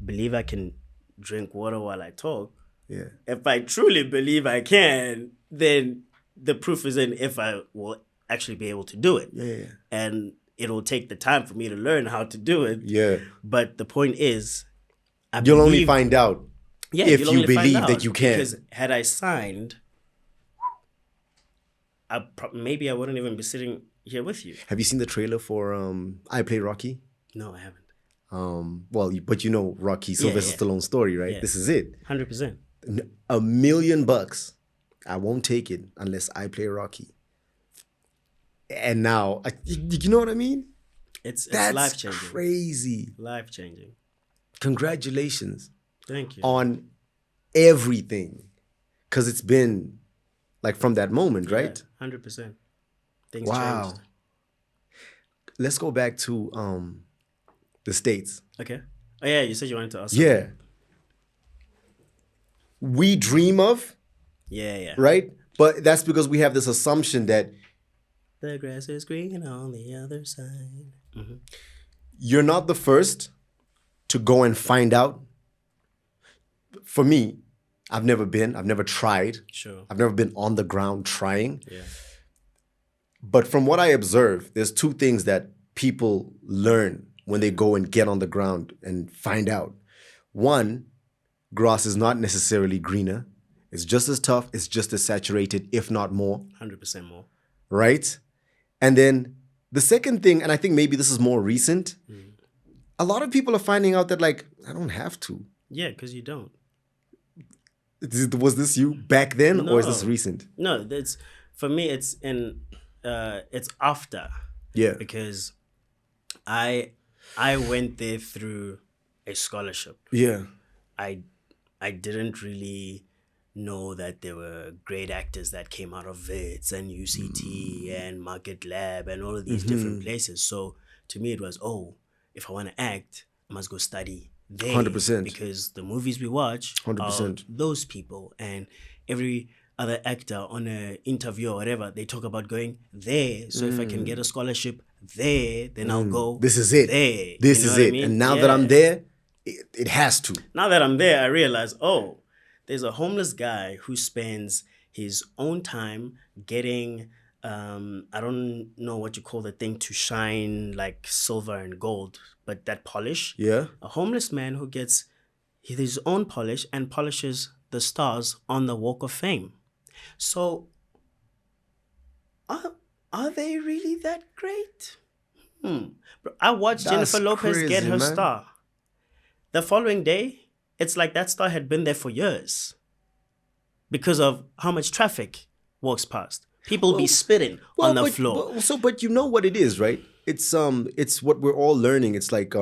believe I can drink water while I talk, Yeah. if I truly believe I can, then the proof is in if I will actually be able to do it. Yeah. And it'll take the time for me to learn how to do it. Yeah. But the point is, You'll only find out if you'll you only find believe out, that you can. Because had I signed, maybe I wouldn't even be sitting here with you. Have you seen the trailer for I Play Rocky? No, I haven't. Well, but you know Rocky, Sylvester Stallone's story, right? Yeah. This is it. 100%. $1 million. I won't take it unless I play Rocky. And now, you know what I mean? It's That's life-changing. crazy. Life-changing. Congratulations Thank you. on everything. Because it's been like from that moment, right? Yeah, 100%. Things Wow. changed. Let's go back to the States. Okay. Oh, yeah, you said you wanted to ask. Yeah. We dream of, Yeah. right? But that's because we have this assumption that The grass is green on the other side. Mm-hmm. you're not the first to go and find out. For me, I've never tried. Sure. I've never been on the ground trying. Yeah. But from what I observe, there's 2 things that people learn when they go and get on the ground and find out. one, grass is not necessarily greener. It's just as tough. It's just as saturated, if not more. 100% more. Right? And then the second thing, and I think maybe this is more recent, a lot of people are finding out that, like, I don't have to. Yeah, because you don't. Was this you back then, or is this No. recent? No, that's for me. It's it's after. Yeah. Because I went there through a scholarship. Yeah. I didn't really know that there were great actors that came out of WITS and UCT and Market Lab and all of these different places. So to me, it was, oh, if I want to act, I must go study there. 100%. Because the movies we watch 100%. are those people. And every other actor on an interview or whatever, they talk about going there. So if I can get a scholarship there, then I'll go. This is it. There. This You know is what I it. mean? And now that I'm there, it has to. Now that I'm there, I realize, oh, there's a homeless guy who spends his own time getting, I don't know what you call the thing to shine like silver and gold, but that polish. Yeah. A homeless man who gets his own polish and polishes the stars on the Walk of Fame. So, are they really that great? I watched That's Jennifer Lopez get crazy, her man. star. The following day, it's like that star had been there for years because of how much traffic walks past. People be spitting on the floor. But you know what it is, right? It's what we're all learning. It's like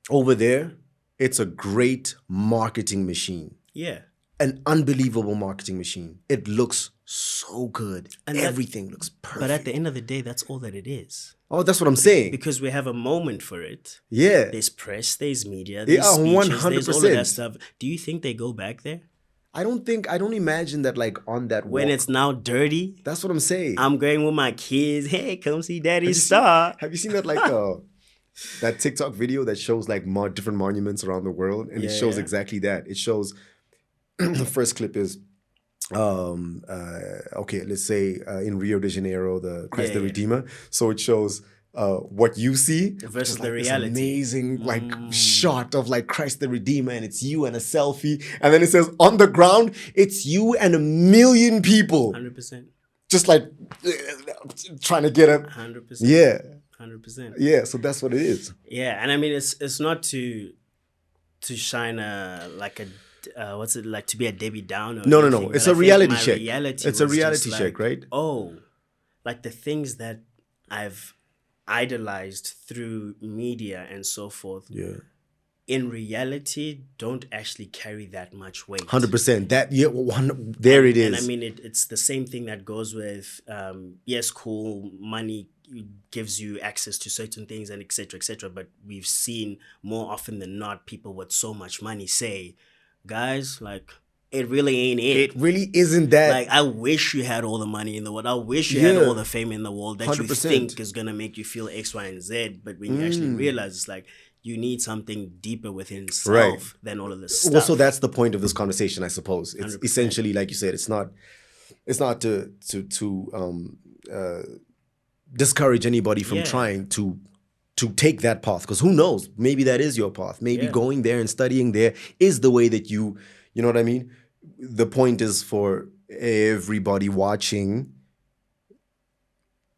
over there, it's a great marketing machine. Yeah. An unbelievable marketing machine. It looks so good. And everything looks perfect. But at the end of the day, that's all that it is. Oh, that's what I'm saying. Because we have a moment for it. Yeah. There's press, there's media, there's Yeah, speeches, 100%. there's all of that stuff. Do you think they go back there? I don't imagine that, like, on that When walk. it's now dirty, That's what I'm saying. I'm going with my kids. Hey, come see Daddy's star. Have you seen that, like, that TikTok video that shows, like, different monuments around the world? And it shows exactly that. It shows, the first clip is, okay, let's say in Rio de Janeiro, the Christ the Redeemer. So it shows what you see versus the this reality. amazing like shot of like Christ the Redeemer, and it's you and a selfie, and then it says on the ground it's you and 1 million people 100%. just like trying to get up. 100%. Yeah. 100%. Yeah, so that's what it is. Yeah, and I mean it's not to shine like a what's it like to be a Debbie Downer. No. It's a reality check. It's a reality check, like, right? Oh, like the things that I've idolized through media and so forth. Yeah. In reality, don't actually carry that much weight. 100%. That there it is. And I mean, it's the same thing that goes with yes, cool, money gives you access to certain things and etc. But we've seen more often than not people with so much money say, guys, like it really ain't it. It really isn't that. Like I wish you had all the money in the world. I wish you had all the fame in the world that 100%. you think is gonna make you feel X, Y, and Z. But when you actually realize, it's like you need something deeper within self than all of this stuff. Well, so that's the point of this conversation, I suppose. It's 100%. essentially, like you said, it's not to discourage anybody from trying to take that path, because who knows, maybe that is your path. Maybe going there and studying there is the way that you know what I mean? The point is for everybody watching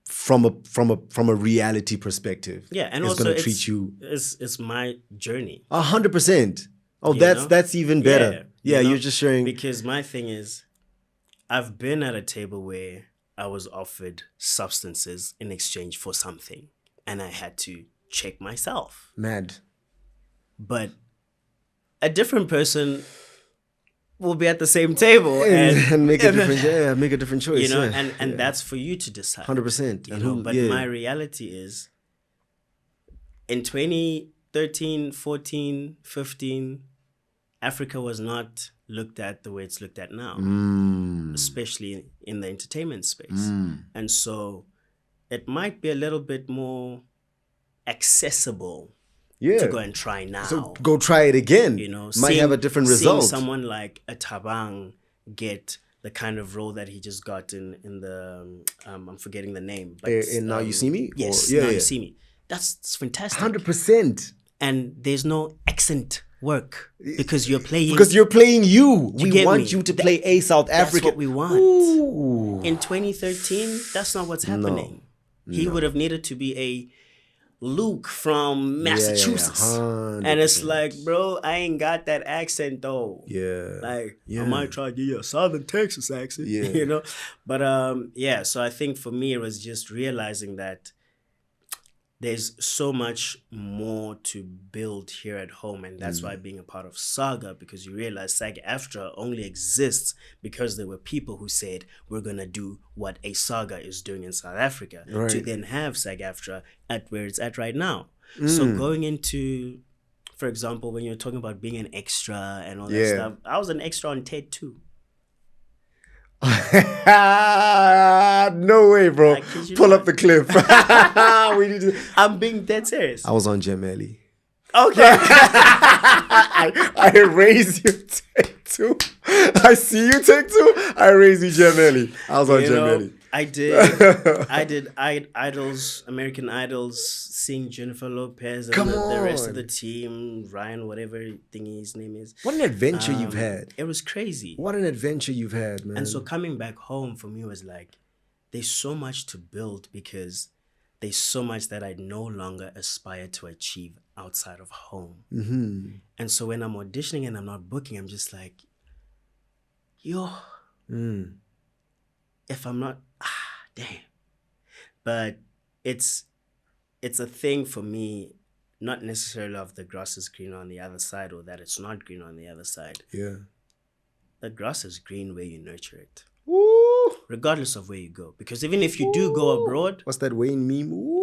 from a reality perspective. Yeah, and it's also gonna treat you. It's my journey. 100%. Oh, You that's know? even better. Yeah, you know? you're just sharing. Because my thing is, I've been at a table where I was offered substances in exchange for something, and I had to check myself. Mad. But a different person will be at the same table and make a different make a different choice. You know, and that's for you to decide. 100%. You know, but my reality is in 2013, 14, 15, Africa was not looked at the way it's looked at now, especially in the entertainment space. And so it might be a little bit more accessible to go and try now. So go try it again. You know, might have a different result. Seeing someone like a Tabang get the kind of role that he just got in the I'm forgetting the name. But and Now You See Me? Yes, Now You See Me. That's fantastic. 100%. and there's no accent work because you're playing. Because you're playing you. We get want me? you to play a South African. That's what we want. Ooh. In 2013, that's not what's happening. He would have needed to be a Luke from Massachusetts. 100%. And it's like, bro, I ain't got that accent though. Yeah. Like, Yeah. I might try to give you a Southern Texas accent, Yeah. you know? But yeah, so I think for me, it was just realizing that there's so much more to build here at home. And that's why being a part of Saga, because you realize SAG-AFTRA only exists because there were people who said, we're going to do what a Saga is doing in South Africa Right. to then have SAG-AFTRA at where it's at right now. So going into, for example, when you're talking about being an extra and all that stuff, I was an extra on TED too. No way, bro. I kid you Pull not. up the clip. We need to... I'm being dead serious. I was on Gemelli. Okay. I erase you, take two. I see you, take two. I erase you, Gemelli. I was on Gemelli. I did Idols, American Idols, seeing Jennifer Lopez and the rest of the team, Ryan, whatever thingy his name is. What an adventure you've had. It was crazy. What an adventure you've had, man. And so coming back home for me was like, there's so much to build because there's so much that I no longer aspire to achieve outside of home. Mm-hmm. And so when I'm auditioning and I'm not booking, I'm just like, yo, if I'm not, damn. But it's a thing for me, not necessarily of the grass is green on the other side or that it's not green on the other side. Yeah. The grass is green where you nurture it. Ooh. Regardless of where you go. Because even if you do go abroad. What's that Wayne meme? Ooh.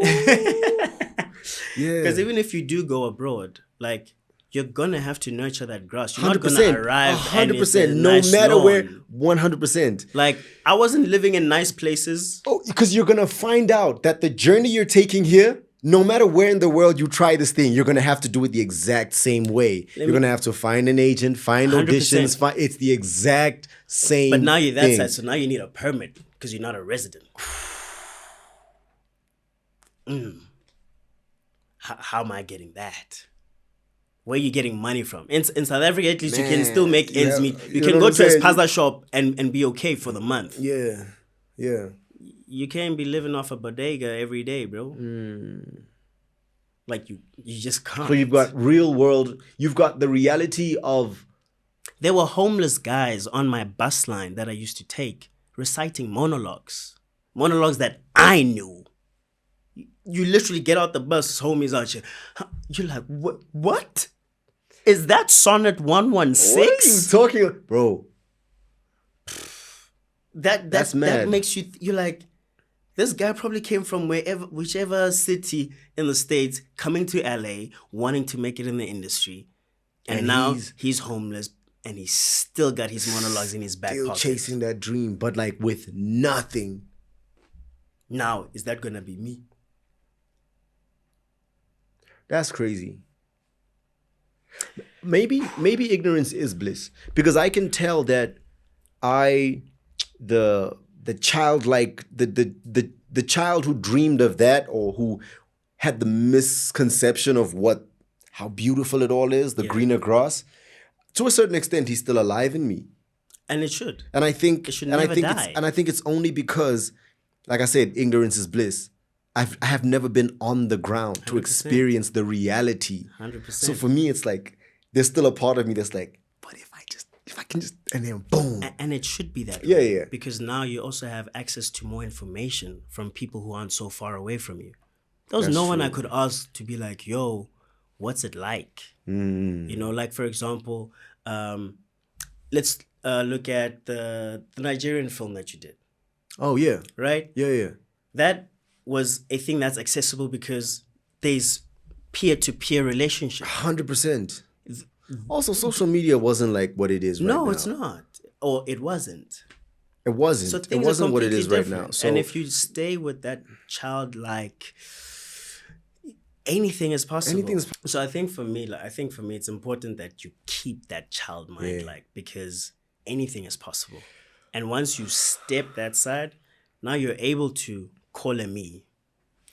Yeah. Because even if you do go abroad, like, you're gonna have to nurture that grass. You're 100%. not gonna arrive 100%. and No nice matter lawn. where. 100%. Like, I wasn't living in nice places. Oh, because you're gonna find out that the journey you're taking here, no matter where in the world you try this thing, you're gonna have to do it the exact same way. You're gonna have to find an agent, find 100%. auditions. It's the exact same. But now you're that thing. side, so now you need a permit because you're not a resident. How am I getting that? Where are you getting money from? In South Africa, at least you can still make ends meet. You can go to a spaza shop and be okay for the month. Yeah, yeah. You can't be living off a bodega every day, bro. Like you just can't. So you've got real world. You've got the reality of. There were homeless guys on my bus line that I used to take reciting monologues that I knew. You literally get out the bus, homies out here. You're like, what? Is that Sonnet 116? What are you talking, bro? That's mad. That makes you. You're like, this guy probably came from whichever city in the States, coming to LA, wanting to make it in the industry, and now he's homeless, and he's still got his monologues in his back Still pocket. chasing that dream, but like with nothing. Now, is that gonna be me? That's crazy. Maybe ignorance is bliss, because I can tell that the childlike the child who dreamed of that, or who had the misconception of how beautiful it all is, the greener grass, to a certain extent, he's still alive in me. And it should. And I think It should never die. I think it's only because, like I said, ignorance is bliss. I have never been on the ground 100%. to experience the reality. 100%. So for me, it's like there's still a part of me that's like, but if I can just, and then boom. And it should be that Yeah, way. yeah. Because now you also have access to more information from people who aren't so far away from you. There was no one I could ask to be like, yo, what's it like? You know, like, for example, let's look at the Nigerian film that you did, Oh yeah, right? yeah. That was a thing that's accessible because there's peer-to-peer relationship. 100%. Also, social media wasn't like what it is right now. No, it's not. Or it wasn't. It wasn't. So It things wasn't are what it is completely right now. different. So And if you stay with that childlike, anything is possible. Anything is- So I think for me, it's important that you keep that child mind, because anything is possible. And once you step that side, now you're able to call a me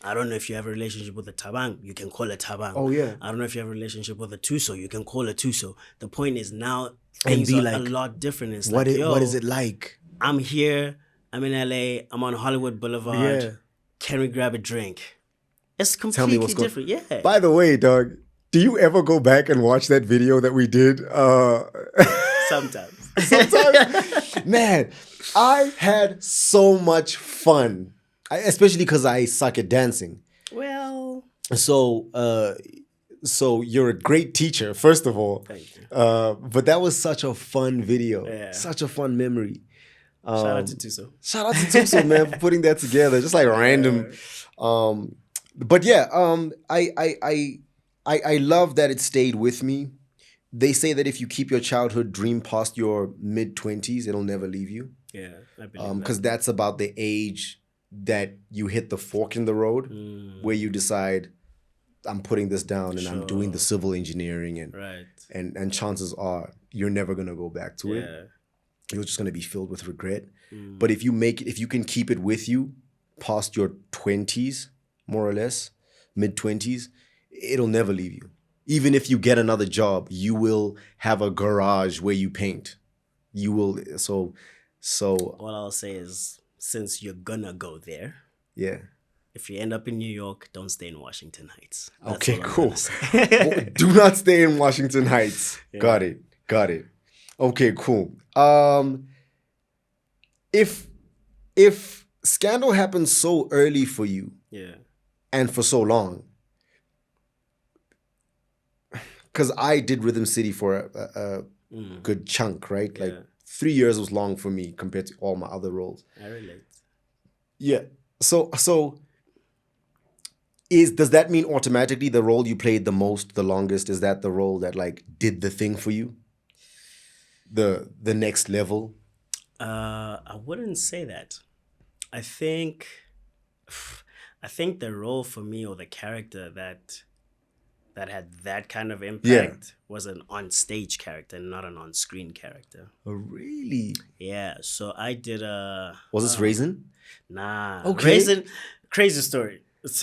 I don't know if you have a relationship with a tabang, you can call it tabang. Oh, yeah. I don't know if you have a relationship with a tuso, you can call it tuso. The point is now And things be are like, a lot different. It's what like, what is it like? I'm here, I'm in LA, I'm on Hollywood Boulevard. Yeah. Can we grab a drink? It's Tell me what's completely going. different. Yeah. By the way, dog, do you ever go back and watch that video that we did? Sometimes. Sometimes, man, I had so much fun, especially because I suck at dancing. Well, So you're a great teacher, first of all. thank you. But that was such a fun video, Yeah. such a fun memory. Shout out to Tuso. Shout out to Tuso, man, for putting that together. Just like random. But yeah, I love that it stayed with me. They say that if you keep your childhood dream past your mid-20s, it'll never leave you. Yeah, I believe Because that's about the age that you hit the fork in the road where you decide, I'm putting this down and I'm doing the civil engineering and chances are you're never gonna go back to it. You're just gonna be filled with regret. But if you can keep it with you past your 20s, more or less, mid-20s, it'll never leave you. Even if you get another job, you will have a garage where you paint. You will so All I'll say is, since you're gonna go there, yeah. if you end up in New York, don't stay in Washington Heights. That's Okay, all I'm cool. gonna say. Do not stay in Washington Heights. Yeah. Got it. Okay, cool. If scandal happened so early for you Yeah. and for so long, because I did Rhythm City for a good chunk, right? Like 3 years was long for me compared to all my other roles. I relate. Yeah. So does that mean automatically the role you played the most, the longest, is that the role that like did the thing for you? The next level? I wouldn't say that. I think the role for me, or the character that had that kind of impact was an on-stage character, not an on-screen character. Oh, really? Yeah. So I did a... Was this Raisin? Nah. Okay. Raisin, crazy story.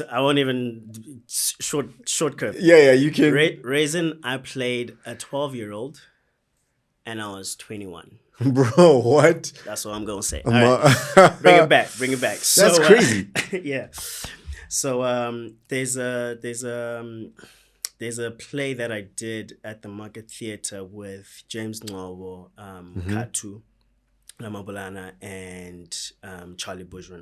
I won't even... Short curve. Yeah, you can. Raisin, I played a 12-year-old and I was 21. Bro, what? That's what I'm going to say. All right. Bring it back. So, That's crazy. Yeah. So there's a play that I did at the Market Theatre with James Ndlovu, Katu Lamabulana, and Charlie Bourgeois.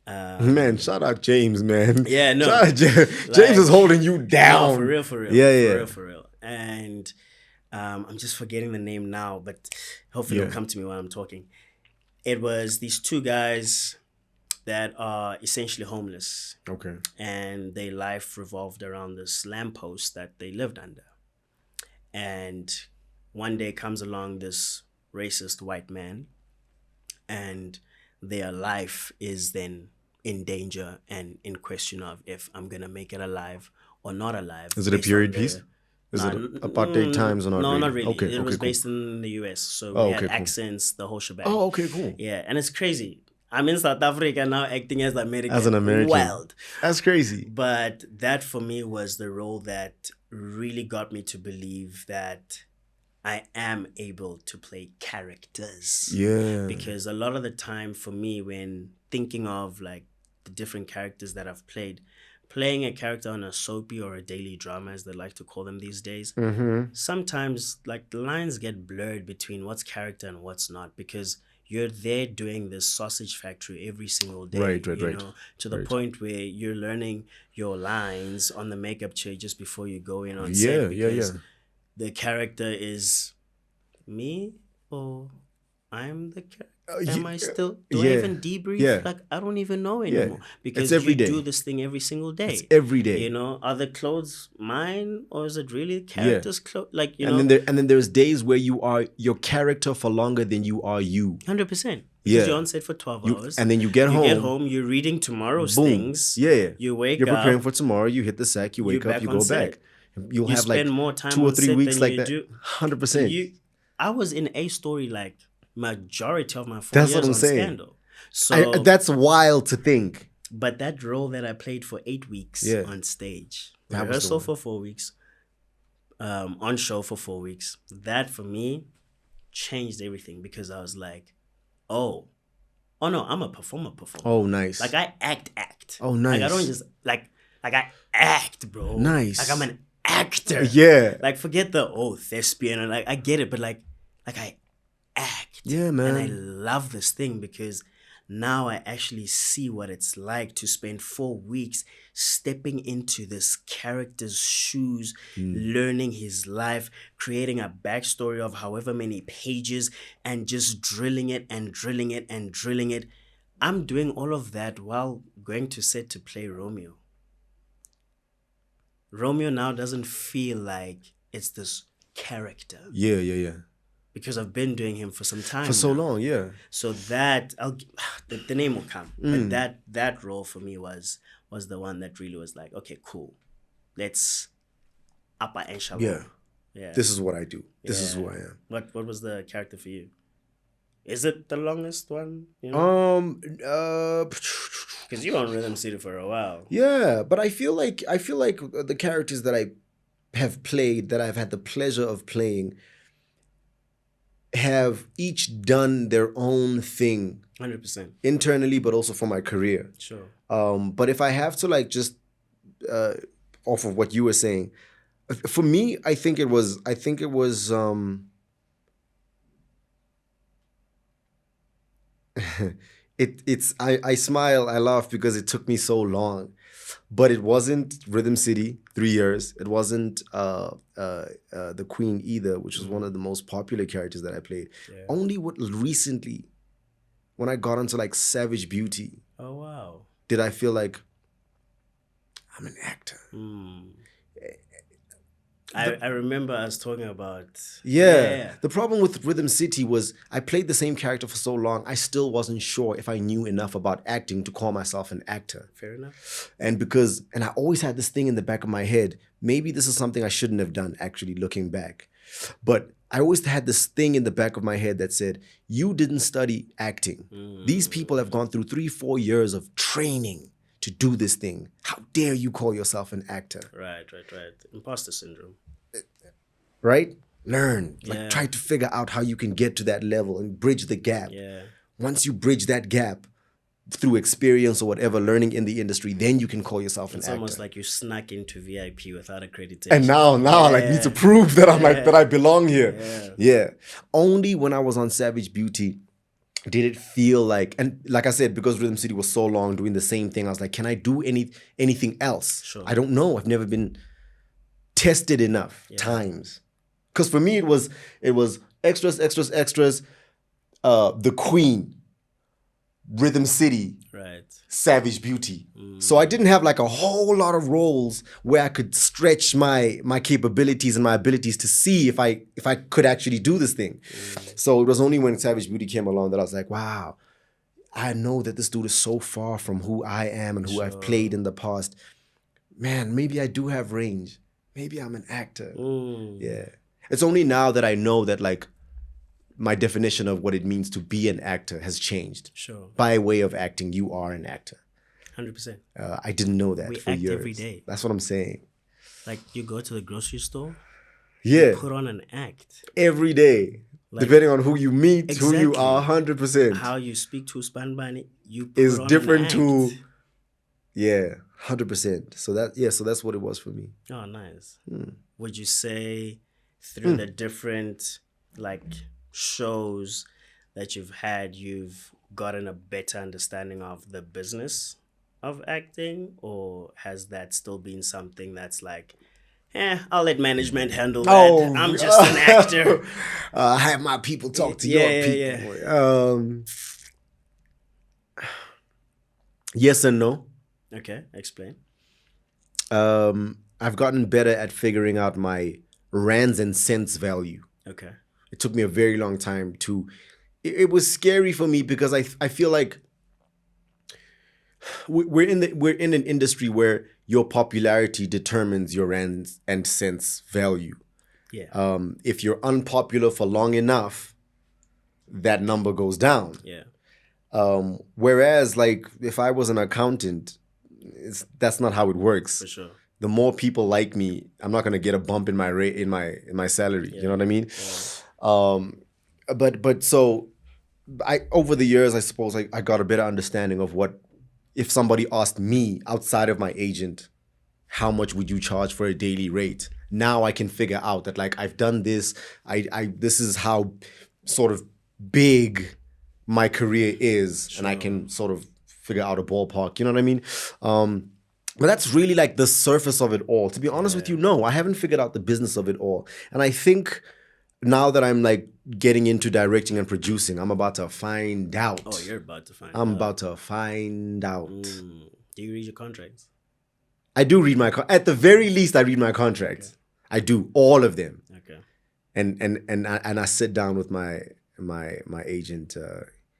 Man, shout out James, man. Yeah, no. Shout out James is holding you down. No, for real. Yeah. For real. And I'm just forgetting the name now, but hopefully it'll come to me while I'm talking. It was these two guys that are essentially homeless. Okay. And their life revolved around this lamppost that they lived under. And one day comes along this racist white man, and their life is then in danger and in question of if I'm going to make it alive or not alive. Is it a period piece? Is it apartheid times or not? No, really? not really. Okay, It was cool. based in the US. So Oh, we had okay, cool. accents, the whole shebang. Oh, okay, cool. Yeah, and it's crazy. I'm in South Africa now acting as American. As an American. Wild. That's crazy. But that for me was the role that really got me to believe that I am able to play characters. Yeah. Because a lot of the time for me, when thinking of like the different characters that I've played, playing a character on a soapy or a daily drama, as they like to call them these days, sometimes like the lines get blurred between what's character and what's not, because you're there doing this sausage factory every single day. Right. To the point where you're learning your lines on the makeup chair just before you go in on Yeah, set. Because the character is me, or I'm the character. Am I still? Do I even debrief? Yeah. Like, I don't even know anymore. Because It's every you day. do this thing every single day. It's every day. You know, are the clothes mine, or is it really character's clothes? Like, you know. And then there's days where you are your character for longer than you are you. 100%. Yeah. Because you're on set for 12 hours. And then you get home. You're reading tomorrow's Boom. things. Yeah. You wake You're up. preparing for tomorrow. You hit the sack. You wake up. back You on go set. back. You'll You have like spend more time 2 or on 3 set weeks than like you that. do. 100%. I was in a story like majority of my 4 That's years what I'm on saying. Scandal. So That's wild to think. But that role that I played for 8 weeks Yeah. on stage, That was the rehearsal one. for 4 weeks, on show for 4 weeks, that for me changed everything because I was like, oh, oh no, I'm a performer. Oh, nice. Like I act. Oh, Like I don't nice. just like I act, bro. Nice. Like I'm an actor. Yeah. Like forget the thespian and like I get it, but like I act. Yeah, And I man. love this thing because now I actually see what it's like to spend 4 weeks stepping into this character's shoes, learning his life, creating a backstory of however many pages, and just drilling it and drilling it and drilling it. I'm doing all of that while going to set to play Romeo. Romeo now doesn't feel like it's this character Yeah. because I've been doing him for some time For so now. long, yeah. So that the name will come, but that role for me was the one that really was like, okay, cool, let's upper and shalom. Yeah. Yeah. This is what I do. This is who Yeah. I am. What was the character for you? Is it the longest one? Because you were on Rhythm City for a while. Yeah, but I feel like the characters that I have played, that I've had the pleasure of playing, have each done their own thing 100%. internally, but also for my career. Sure. But if I have to like just off of what you were saying, for me, I think it was I smile, I laugh because it took me so long. But it wasn't Rhythm City, 3 years. It wasn't the Queen either, which was one of the most popular characters that I played. Yeah. Only recently, when I got into like Savage Beauty, Oh wow. did I feel like I'm an actor. I remember us talking about Yeah. The problem with Rhythm City was I played the same character for so long, I still wasn't sure if I knew enough about acting to call myself an actor. Fair enough. And I always had this thing in the back of my head, maybe this is something I shouldn't have done, actually, looking back. But I always had this thing in the back of my head that said, you didn't study acting. These people have gone through 3-4 years of training to do this thing. How dare you call yourself an actor? Right. Imposter syndrome. Right? Learn. Yeah. Like try to figure out how you can get to that level and bridge the gap. Yeah. Once you bridge that gap through experience or whatever, learning in the industry, then you can call yourself an It's actor. almost like you snuck into VIP without accreditation. And now I like need to prove that I'm like that I belong here. Yeah. Only when I was on Savage Beauty did it feel like, and like I said, because Rhythm City was so long doing the same thing, I was like, can I do anything else? Sure. I don't know. I've never been tested enough times. Because for me it was extras, the Queen, Rhythm City, Right. Savage Beauty. So I didn't have like a whole lot of roles where I could stretch my capabilities and my abilities to see if I could actually do this thing. So it was only when Savage Beauty came along that I was like, wow, I know that this dude is so far from who I am and who I've played in the past. Man, maybe I do have range. Maybe I'm an actor. Yeah. It's only now that I know that like my definition of what it means to be an actor has changed. Sure. By way of acting, you are an actor. 100%. I didn't know that We for act years. every day. That's what I'm saying. Like you go to the grocery store, Yeah. put on an act. Every day. Like, depending on who you meet, who you Exactly. are, 100%. How you speak to Spanbani, you put is on different an to, act. yeah, 100%. So that's what it was for me. Oh, nice. Would you say through the different like shows that you've had, you've gotten a better understanding of the business of acting, or has that still been something that's like, I'll let management handle that. Oh, I'm just an actor. I have my people talk to Yeah, your yeah, people. Yes and no. Okay, explain. I've gotten better at figuring out my rands and cents value. Okay. It took me a very long time to. It was scary for me because I feel like we're in an industry where your popularity determines your rands and cents value. Yeah. If you're unpopular for long enough, that number goes down. Yeah. Whereas, like, if I was an accountant, that's not how it works. For sure. The more people like me, I'm not gonna get a bump in my rate in my salary. You know what I mean? But so I over the years, I suppose I got a better understanding of what if somebody asked me outside of my agent, how much would you charge for a daily rate? Now I can figure out that like I've done this. I this is how sort of big my career is, and I can sort of figure out a ballpark. You know what I mean? But that's really like the surface of it all. To be honest with you, no, I haven't figured out the business of it all. And I think now that I'm like getting into directing and producing, I'm about to find out. Oh, you're about to find out. I'm about to find out. Do you read your contracts? I do read at the very least, I read my contracts. Okay. I do all of them. Okay. And I sit down with my agent.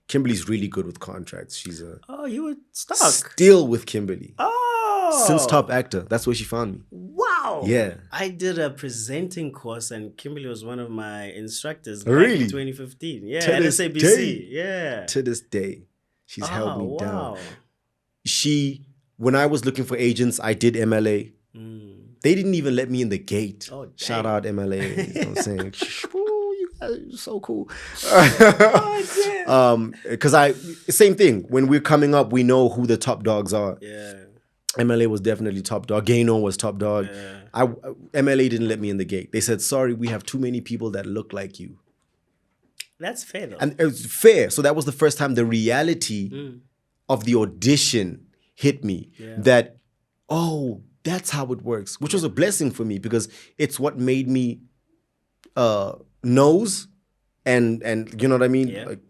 Kimberly's really good with contracts. She's you were stuck. Still with Kimberly. Oh. Since Top Actor. That's where she found me. Wow. Yeah. I did a presenting course and Kimberly was one of my instructors back really? in 2015. Yeah, to at this SABC. Day. Yeah. To this day. She's held me down. Wow. When I was looking for agents, I did MLA. They didn't even let me in the gate. Oh, shout out MLA. You know what I'm saying? You guys are so cool. Because same thing. When we're coming up, we know who the top dogs are. Yeah. MLA was definitely top dog. Gano was top dog. Yeah. MLA didn't let me in the gate. They said, sorry, we have too many people that look like you. That's fair though. And it was fair. So that was the first time the reality of the audition hit me. Yeah. That, oh, that's how it works. Which was a blessing for me because it's what made me nose and you know what I mean? Yeah. Like,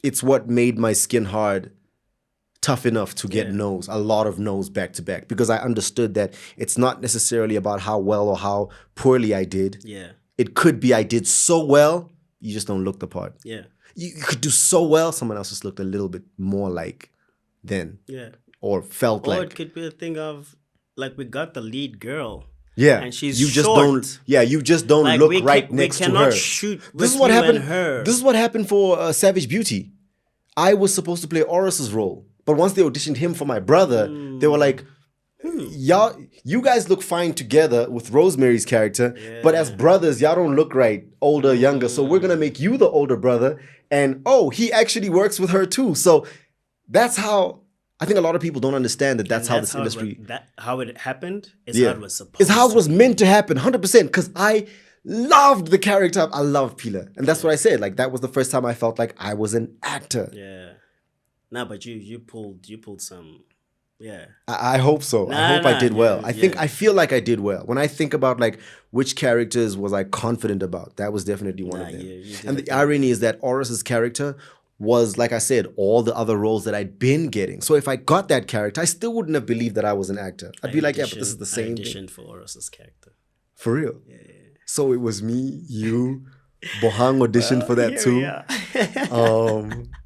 it's what made my skin hard, tough enough to get no's, a lot of no's back to back, because I understood that it's not necessarily about how well or how poorly I did. Yeah. It could be I did so well, you just don't look the part. Yeah. You could do so well, someone else just looked a little bit more like then. Yeah. Or felt like. Or it could be a thing of, like, we got the lead girl. Yeah. And she's you just short. Don't. Yeah, you just don't like, look right next to her. We cannot shoot with this is what happened. And her. This is what happened for Savage Beauty. I was supposed to play Oris's role. But once they auditioned him for my brother, they were like, y'all, you guys look fine together with Rosemary's character, but as brothers, y'all don't look right, older, younger. So we're going to make you the older brother. And, oh, he actually works with her too. So that's how, I think a lot of people don't understand that that's how this industry. How it happened is how it was supposed to. It's how it was meant to happen, 100%. Because I loved the character. I loved Pila. And that's what I said. Like, that was the first time I felt like I was an actor. Yeah. No, but you pulled some, yeah. I hope so. I hope I did well. I feel like I did well. When I think about like which characters was I confident about, that was definitely one of them. And the irony is that Oris's character was, like I said, all the other roles that I'd been getting. So if I got that character, I still wouldn't have believed that I was an actor. I'd be like, yeah, but this is the same thing. I auditioned for Oris's character. For real? Yeah. So it was me, you, Bohang auditioned for that too.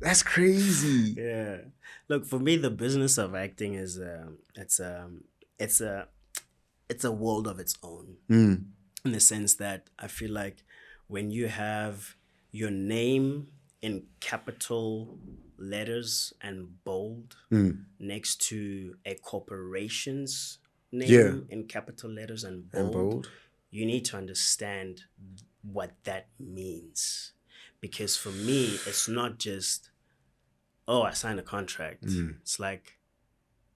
That's crazy. Yeah. Look, for me, the business of acting is it's a world of its own. In the sense that I feel like when you have your name in capital letters and bold next to a corporation's name in capital letters and bold, you need to understand what that means. Because for me, it's not just, oh, I signed a contract. It's like,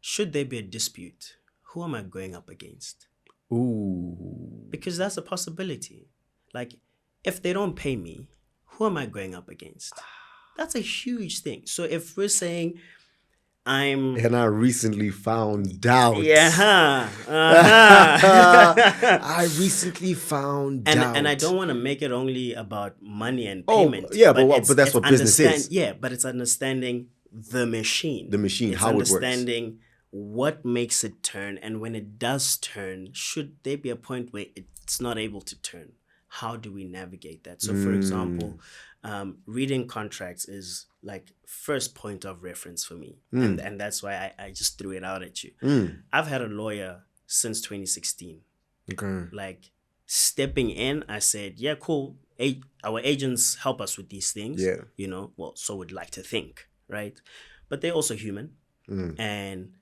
should there be a dispute, who am I going up against? Ooh. Because that's a possibility. Like, if they don't pay me, who am I going up against? That's a huge thing. So if we're saying And I recently found out. Yeah. I recently found out. And I don't want to make it only about money and payment. Oh, yeah, but that's what business is. Yeah, but it's understanding the machine. The machine, how it works. Understanding what makes it turn. And when it does turn, should there be a point where it's not able to turn? How do we navigate that? So, for example, reading contracts is like first point of reference for me. And that's why I just threw it out at you. I've had a lawyer since 2016. Okay. Like stepping in, I said, yeah, cool. Our agents help us with these things. Yeah. You know, well, so we'd like to think, right? But they're also human. And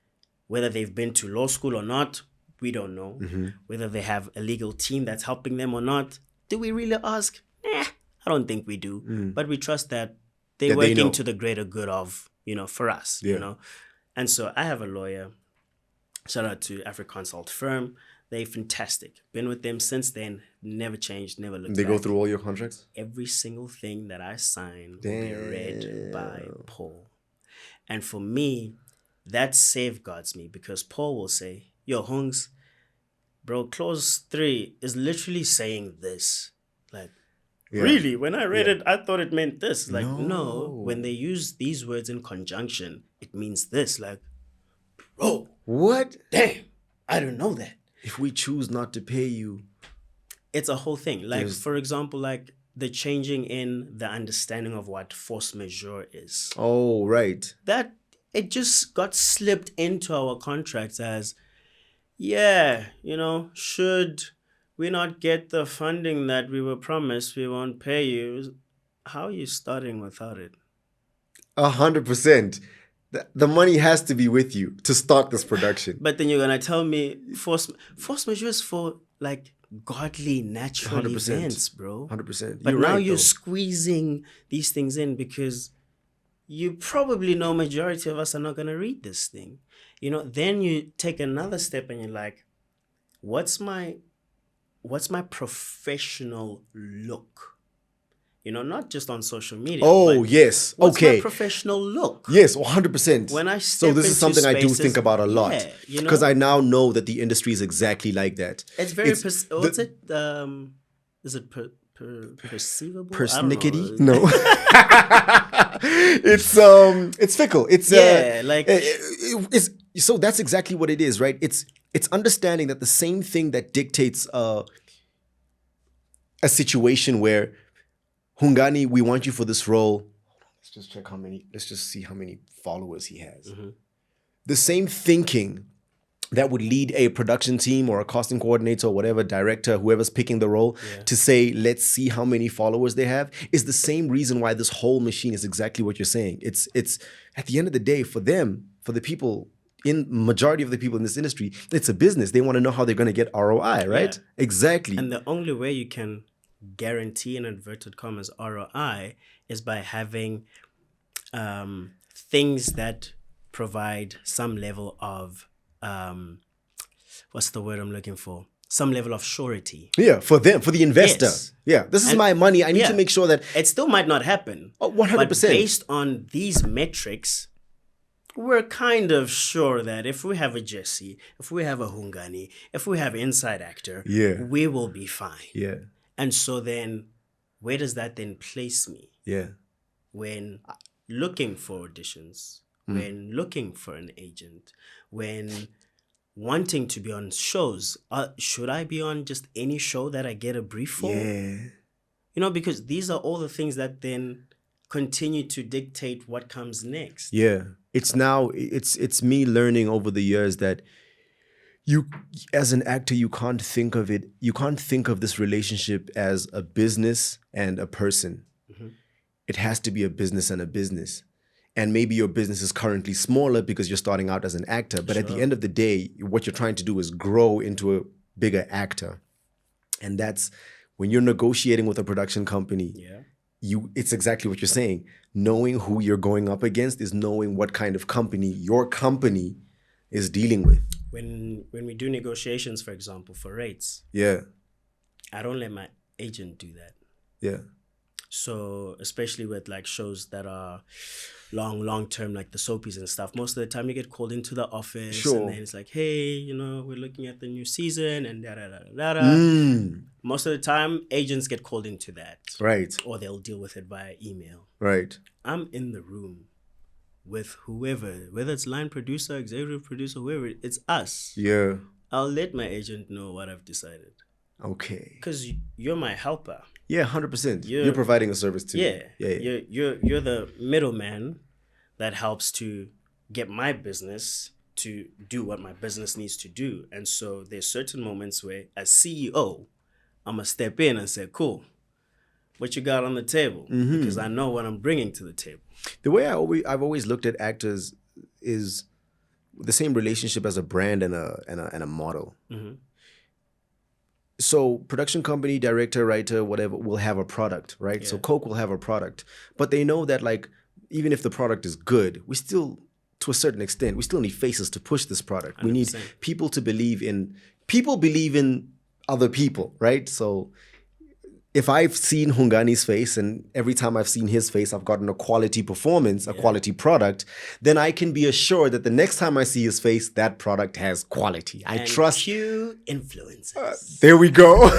whether they've been to law school or not, we don't know. Whether they have a legal team that's helping them or not, do we really ask? I don't think we do. But we trust that they're That they working know. to the greater good of, for us, And so I have a lawyer. Shout out to AfriConsult firm. They're fantastic. Been with them since then. Never changed, never looked They back. go through all your contracts? Every single thing that I sign will be read by Paul. And for me, that safeguards me because Paul will say, yo, Hungs, bro, clause 3 is literally saying this. Like, really? When I read it, I thought it meant this. Like, no, when they use these words in conjunction, it means this. Like, bro, what? Damn, I don't know that. If we choose not to pay you. It's a whole thing. Like, for example, like the changing in the understanding of what force majeure is. Oh, right. That it just got slipped into our contracts as, yeah, should we not get the funding that we were promised, we won't pay you. How are you starting without it? 100%. The money has to be with you to start this production. But then you're gonna tell me force majeure is for like godly natural 100%. events, bro. 100%. But now you're squeezing these things in because you probably know majority of us are not gonna read this thing. Then you take another step and you're like, what's my professional look? Not just on social media. Oh, yes. What's Okay. my professional look? Yes, 100%. When I So this is something I do think about a lot. Yeah, because I now know that the industry is exactly like that. It's very what's it? Is it perceivable? Persnickety? No. It's fickle. It's it's so that's exactly what it is, right? It's understanding that the same thing that dictates a situation where Hungani, we want you for this role. Let's just see how many followers he has. The same thinking that would lead a production team or a casting coordinator or whatever, director, whoever's picking the role to say, let's see how many followers they have, is the same reason why this whole machine is exactly what you're saying. It's at the end of the day, for them, for the people, in majority of the people in this industry, it's a business. They want to know how they're going to get ROI, right? Yeah. Exactly. And the only way you can guarantee in inverted commas ROI is by having things that provide some level of what's the word I'm looking for? Some level of surety. Yeah, for them, for the investor. Yes. Yeah, this is my money. I need to make sure that it still might not happen. 100%. But based on these metrics, we're kind of sure that if we have a Jesse, if we have a Hungani, if we have Inside Actor, we will be fine. Yeah. And so then, where does that then place me? Yeah. When looking for auditions, when looking for an agent, when wanting to be on shows, should I be on just any show that I get a brief for? Yeah. Because these are all the things that then continue to dictate what comes next. Yeah. It's me learning over the years that you, as an actor, you can't think of this relationship as a business and a person. It has to be a business and a business. And maybe your business is currently smaller because you're starting out as an actor. But at the end of the day, what you're trying to do is grow into a bigger actor. And that's when you're negotiating with a production company. It's exactly what you're saying. Knowing who you're going up against is knowing what kind of company your company is dealing with. When we do negotiations, for example, for rates, I don't let my agent do that. So especially with like shows that are long term, like the soapies and stuff, most of the time you get called into the office and then it's like, hey, we're looking at the new season and Most of the time agents get called into that. Right. Or they'll deal with it via email. Right. I'm in the room with whoever, whether it's line producer, executive producer, whoever, it's us. Yeah. I'll let my agent know what I've decided. Okay. Because you're my helper. Yeah, 100%. You're providing a service too. Yeah. You're the middleman that helps to get my business to do what my business needs to do. And so there's certain moments where, as CEO, I'm going to step in and say, cool, what you got on the table, because I know what I'm bringing to the table. The way I've always looked at actors is the same relationship as a brand and a model. So production company, director, writer, whatever, will have a product, right? So Coke will have a product, but they know that like even if the product is good, we still, to a certain extent, we still need faces to push this product. 100%. We need people to believe in other people, right? So if I've seen Hungani's face and every time I've seen his face, I've gotten a quality performance, a quality product, then I can be assured that the next time I see his face, that product has quality. I trust. Cue influencers. There we go.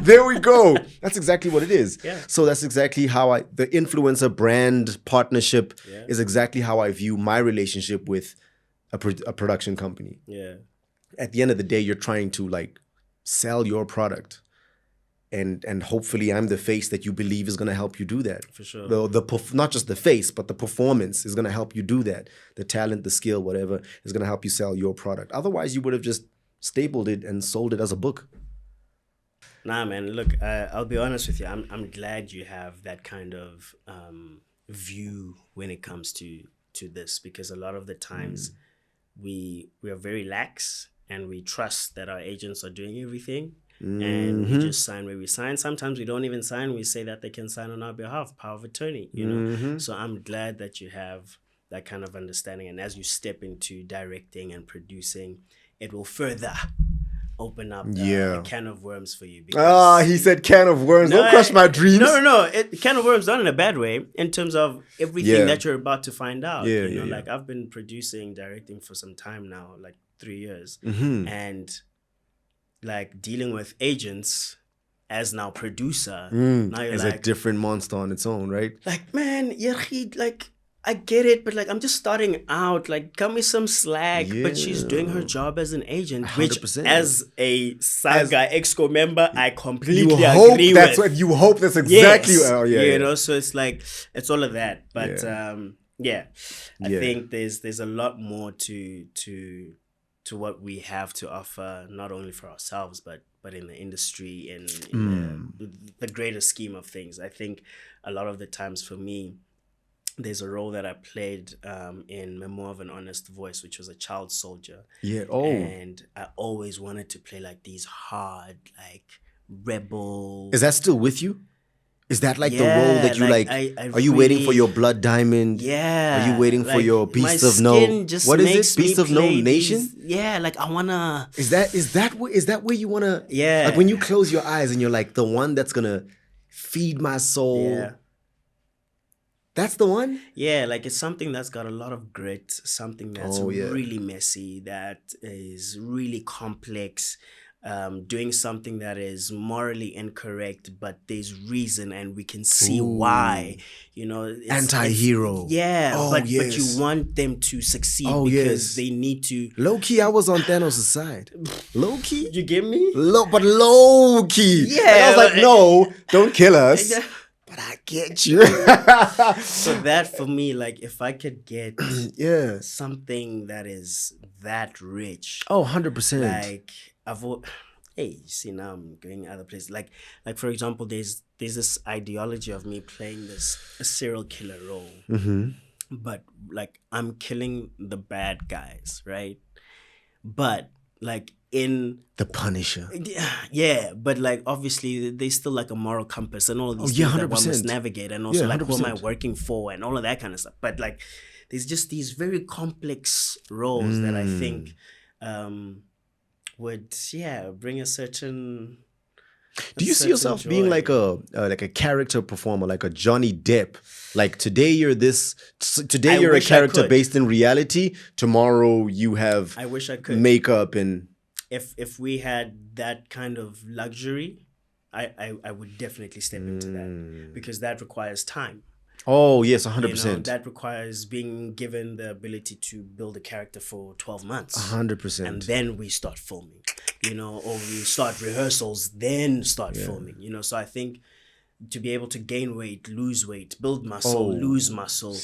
There we go. That's exactly what it is. Yeah. So that's exactly how the influencer brand partnership is exactly how I view my relationship with a production company. Yeah. At the end of the day, you're trying to like sell your product. And hopefully I'm the face that you believe is going to help you do that. For sure. Not just the face, but the performance is going to help you do that. The talent, the skill, whatever, is going to help you sell your product. Otherwise, you would have just stapled it and sold it as a book. Nah, man. Look, I'll be honest with you. I'm glad you have that kind of view when it comes to this, because a lot of the times we are very lax and we trust that our agents are doing everything. And we just sign where we sign. Sometimes we don't even sign. We say that they can sign on our behalf, power of attorney, you know. So I'm glad that you have that kind of understanding. And as you step into directing and producing, it will further open up a can of worms for you. He said can of worms. Don't crush my dreams. No. Can of worms, not in a bad way, in terms of everything that you're about to find out. Like I've been producing, directing for some time now, like 3 years. And like dealing with agents as now producer, now you're it's like a different monster on its own, right? Like, man, like I get it, but like I'm just starting out. Like, cut me some slack. But she's doing her job as an agent, 100%. Which, as a Saga Exco member, I completely agree that's with. What you hope. That's exactly. You know, so it's like it's all of that. But I think there's a lot more to what we have to offer, not only for ourselves, but in the industry and in the greater scheme of things. I think a lot of the times for me, there's a role that I played in Memoir of an Honest Voice, which was a child soldier. Yeah. And I always wanted to play like these hard, like rebel. Is that still with you? Is that like the role that you like? Are you waiting for your Blood Diamond? Yeah. Are you waiting for your Beast of No? What is it? Beast of No Nation? Like I wanna. Is that where you wanna? Yeah. Like when you close your eyes and you're like the one that's gonna feed my soul. Yeah. That's the one? Yeah, like it's something that's got a lot of grit, something that's really messy, that is really complex. Doing something that is morally incorrect, but there's reason and we can see why, you know. Anti-hero. But you want them to succeed because they need to. Low-key, I was on Thanos' side. Low-key? You get me? But low-key. Yeah. Like, I was like, no, don't kill us. But I get you. So that for me, like if I could get something that is that rich. 100%. Like you see, now I'm going other places. Like for example, there's this ideology of me playing a serial killer role, but like I'm killing the bad guys, right? But like in The Punisher. Yeah, but like obviously there's still like a moral compass and all of these things that one must navigate, and also like who am I working for and all of that kind of stuff. But like there's just these very complex roles that I think would bring a certain. Do you see yourself being like a character performer, like a Johnny Depp? Like today you're this. Today you're a character based in reality. Tomorrow you have. I wish I could makeup and. If we had that kind of luxury, I would definitely step into that, because that requires time. Oh yes, 100%. You know, that requires being given the ability to build a character for 12 months. 100%. And then we start filming, you know, or we start rehearsals, then start filming, you know. So I think to be able to gain weight, lose weight, build muscle, lose muscle,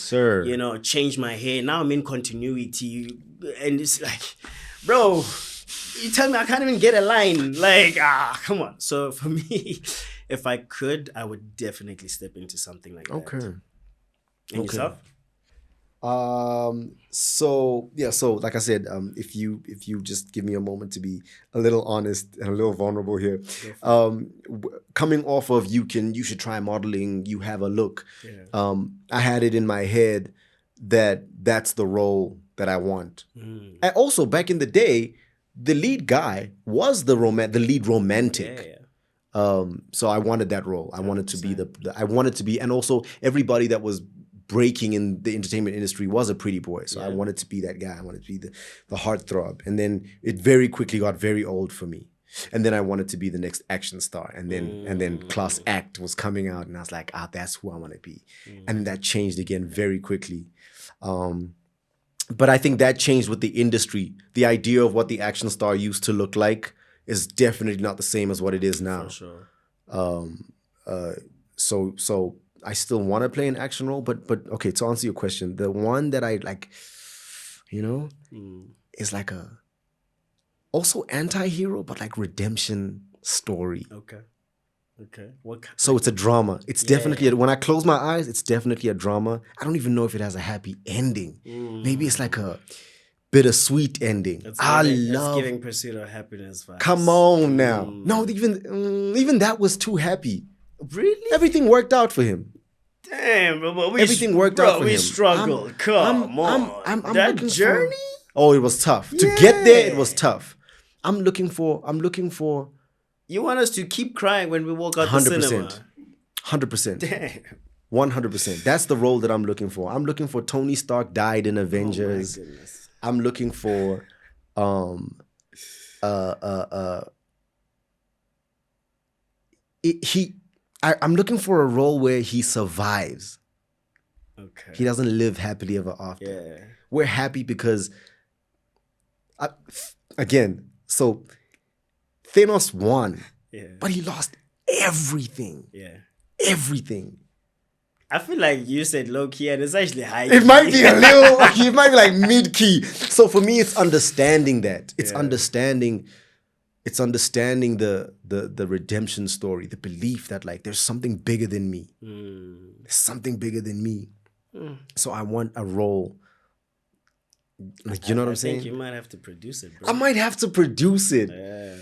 you know, change my hair. Now I'm in continuity, and it's like, bro, you tell me I can't even get a line. Like, come on. So for me, if I could, I would definitely step into something like that. Okay. And yourself? So like I said, if you just give me a moment to be a little honest and a little vulnerable here, coming off of you should try modeling, you have a look. Yeah. I had it in my head that's the role that I want. Mm. And also back in the day, the lead guy was the lead romantic. Yeah. So I wanted that role. I wanted to be I wanted to be, and also everybody that was breaking in the entertainment industry was a pretty boy. So I wanted to be that guy. I wanted to be the heartthrob. And then it very quickly got very old for me. And then I wanted to be the next action star. And then Class Act was coming out, and I was like, that's who I want to be. And that changed again very quickly. But I think that changed with the industry. The idea of what the action star used to look like is definitely not the same as what it is now. For sure. So I still want to play an action role, but okay, to answer your question, the one that I like, is like a also anti-hero, but like redemption story. Okay. So it's a drama. It's definitely, when I close my eyes, it's definitely a drama. I don't even know if it has a happy ending. Maybe it's like a bittersweet ending. It's giving Pursuit of Happiness vibes. Come on now. No, even that was too happy. Really? Everything worked out for him. Damn, bro. Everything worked out for him. We struggled. Come on. I'm that looking journey? It was tough. To get there, it was tough. I'm looking for. You want us to keep crying when we walk out the cinema? 100%. Damn. 100%. That's the role that I'm looking for. I'm looking for Tony Stark died in Avengers. Oh my goodness. I'm looking for I'm looking for a role where he survives. Okay. He doesn't live happily ever after. Yeah. We're happy because again, so Thanos won, but he lost everything. Yeah. Everything. I feel like you said low key and it's actually high. It might be a little, it might be like mid key. So for me, it's understanding that. It's understanding the redemption story, the belief that like there's something bigger than me. There's something bigger than me. So I want a role. Like, you know what I'm saying? I think you might have to produce it, bro. I might have to produce it. Yeah.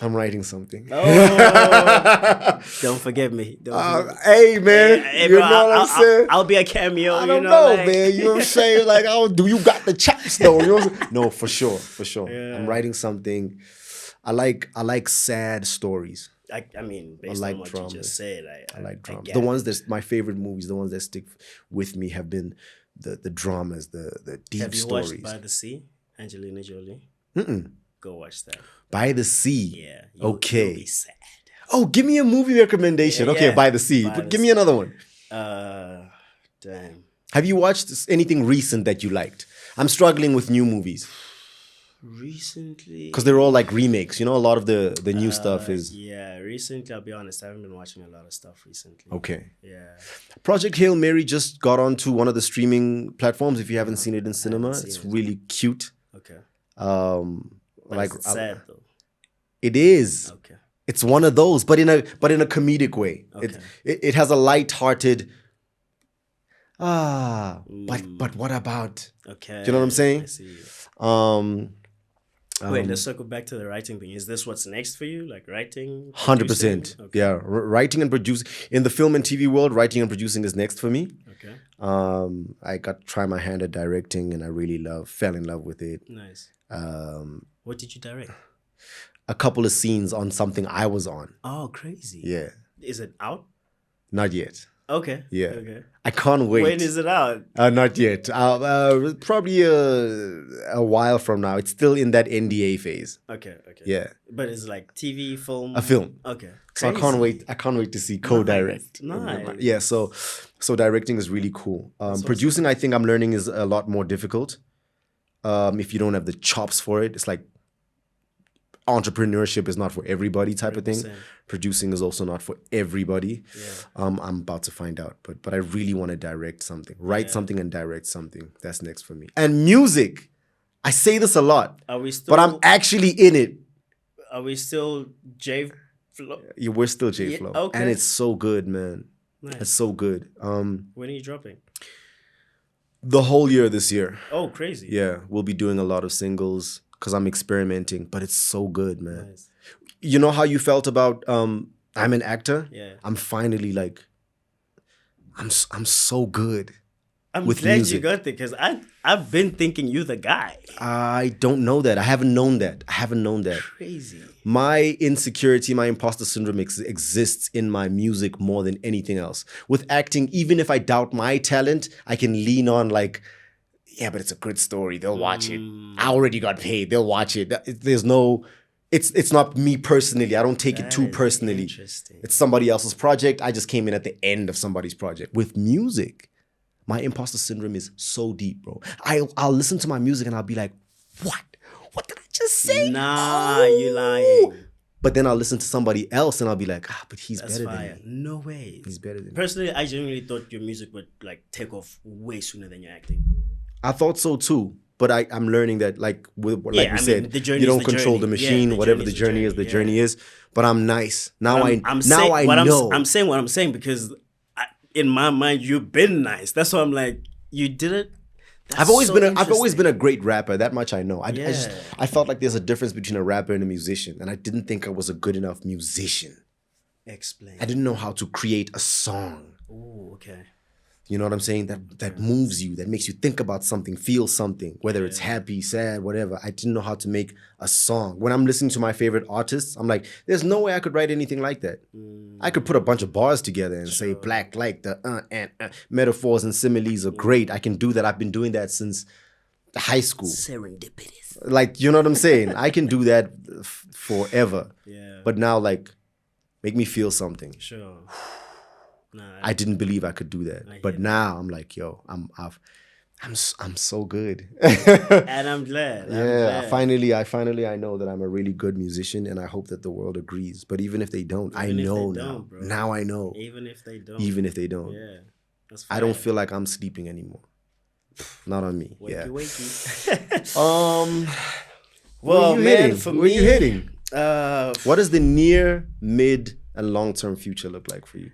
I'm writing something. Oh, don't forget me. Hey, man. Hey, you bro, know what I'm saying? I'll be a cameo. I don't know, man. You know what I'm saying? Like, do you got the chops, though? You know what I'm saying? No, for sure. Yeah. I'm writing something. I like sad stories. I mean, based on what you just said, I like dramas. The ones that my favorite movies, the ones that stick with me have been the dramas, the deep stories. Have you watched By the Sea, Angelina Jolie? Go watch that. By the Sea. Yeah. Okay. You'll be sad. Oh, give me a movie recommendation. Okay, By the Sea. But give me another one. Damn. Have you watched anything recent that you liked? I'm struggling with new movies. Recently? Because they're all like remakes. You know, a lot of the new stuff is... Yeah, recently, I'll be honest, I haven't been watching a lot of stuff recently. Okay. Yeah. Project Hail Mary just got onto one of the streaming platforms. If you haven't seen it in cinema, it's really cute. Okay. It's sad though. It is. Okay. It's one of those, but in a comedic way. Okay. It has a light-hearted... But what about... Okay. Do you know what I'm saying? I see. Wait, let's circle back to the writing thing. Is this what's next for you? Like writing? 100%. Okay. Yeah. Writing and producing. In the film and TV world, writing and producing is next for me. Okay. I got to try my hand at directing and I really fell in love with it. Nice. What did you direct? A couple of scenes on something I was on. Oh, crazy. Yeah. Is it out? Not yet. Okay. Yeah. Okay. I can't wait. When is it out? Not yet. Probably a while from now. It's still in that NDA phase. Okay. Yeah. But it's like TV, film? A film. Okay. So I can't wait to see co-direct. Nice. Yeah, so directing is really cool. Producing, I think I'm learning, is a lot more difficult. If you don't have the chops for it. It's like entrepreneurship is not for everybody type 100%. Of thing. Producing is also not for everybody. Yeah. I'm about to find out. But I really want to direct something. Write something and direct something. That's next for me. And music. I say this a lot. Are we still, but I'm actually in it. Are we still We're still J Yeah, Flow. okay. And it's so good, man. Nice. It's so good. When are you dropping? The whole year this year. Oh, crazy. Yeah, we'll be doing a lot of singles because I'm experimenting, but it's so good, man. Nice. You know how you felt about I'm an actor? Yeah. I'm finally like I'm so good. I'm With glad music. you got there because I've been thinking you the guy. I don't know that. I haven't known that. Crazy. My insecurity, my imposter syndrome exists in my music more than anything else. With acting, even if I doubt my talent, I can lean on like, yeah, but it's a good story. They'll watch it. I already got paid. They'll watch it. There's no, it's not me personally. I don't take it too That is personally. interesting. It's somebody else's project. I just came in at the end of somebody's project. With music, my imposter syndrome is so deep, bro. I'll listen to my music and I'll be like, what? What did I just say? Nah, you lying. But then I'll listen to somebody else and I'll be like, but he's That's better fire. than me. No way. He's better than me. Personally, I genuinely thought your music would like take off way sooner than your acting. I thought so too. But I'm learning that like we said, the journey you is don't the control journey. the machine, Yeah, whatever the journey is, the yeah. journey is. But I'm nice. Now I I'm know. I'm saying what I'm saying because in my mind you've been nice. That's why I'm like, you did it. That's I've always so been a great rapper. That much I know. Yeah. I felt like there's a difference between a rapper and a musician, and I didn't think I was a good enough musician. Explain. I didn't know how to create a song. Oh, okay. You know what I'm saying? That moves you, that makes you think about something, feel something, whether it's happy, sad, whatever. I didn't know how to make a song. When I'm listening to my favorite artists, I'm like, there's no way I could write anything like that. I could put a bunch of bars together and say black, like the and metaphors and similes are great. I can do that. I've been doing that since high school. Serendipitous. Like, you know what I'm saying? I can do that forever. Yeah. But now, like, make me feel something. Sure. Nah, I didn't believe I could do that, but hear now I'm like, yo, I'm so good. and I'm glad. Yeah, finally I know that I'm a really good musician, and I hope that the world agrees. But even if they don't, I know now. Bro. Now I know. Even if they don't. Yeah, That's I don't feel like I'm sleeping anymore. Not on me. Yeah. Wakey. Well, man, for where me, you hitting? What does the near, mid, and long-term future look like for you?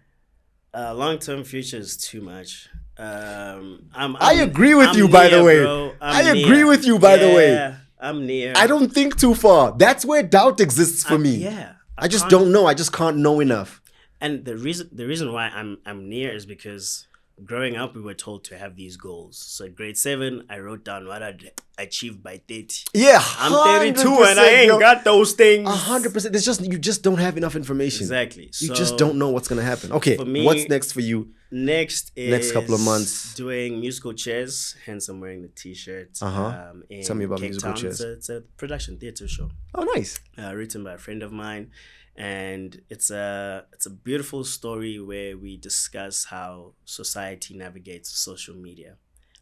long-term future is too much. I agree with you, by the way. I agree with you, by the way. I'm near. I don't think too far. That's where doubt exists for me. Yeah. I just don't know. I just can't know enough. And the reason why I'm near is because growing up we were told to have these goals. So at grade 7, I wrote down what I'd achieve by 30. Yeah, I'm 32 and I ain't got those things. 100%. It's just you just don't have enough information. Exactly. You just don't know what's gonna happen. Okay, for me, what's next for you? Next couple of months. Doing musical chairs. Hence, I'm wearing the T-shirt. Tell me about Cape musical Town. chairs. It's a production theatre show. Oh, nice. Written by a friend of mine, and it's a beautiful story where we discuss how society navigates social media,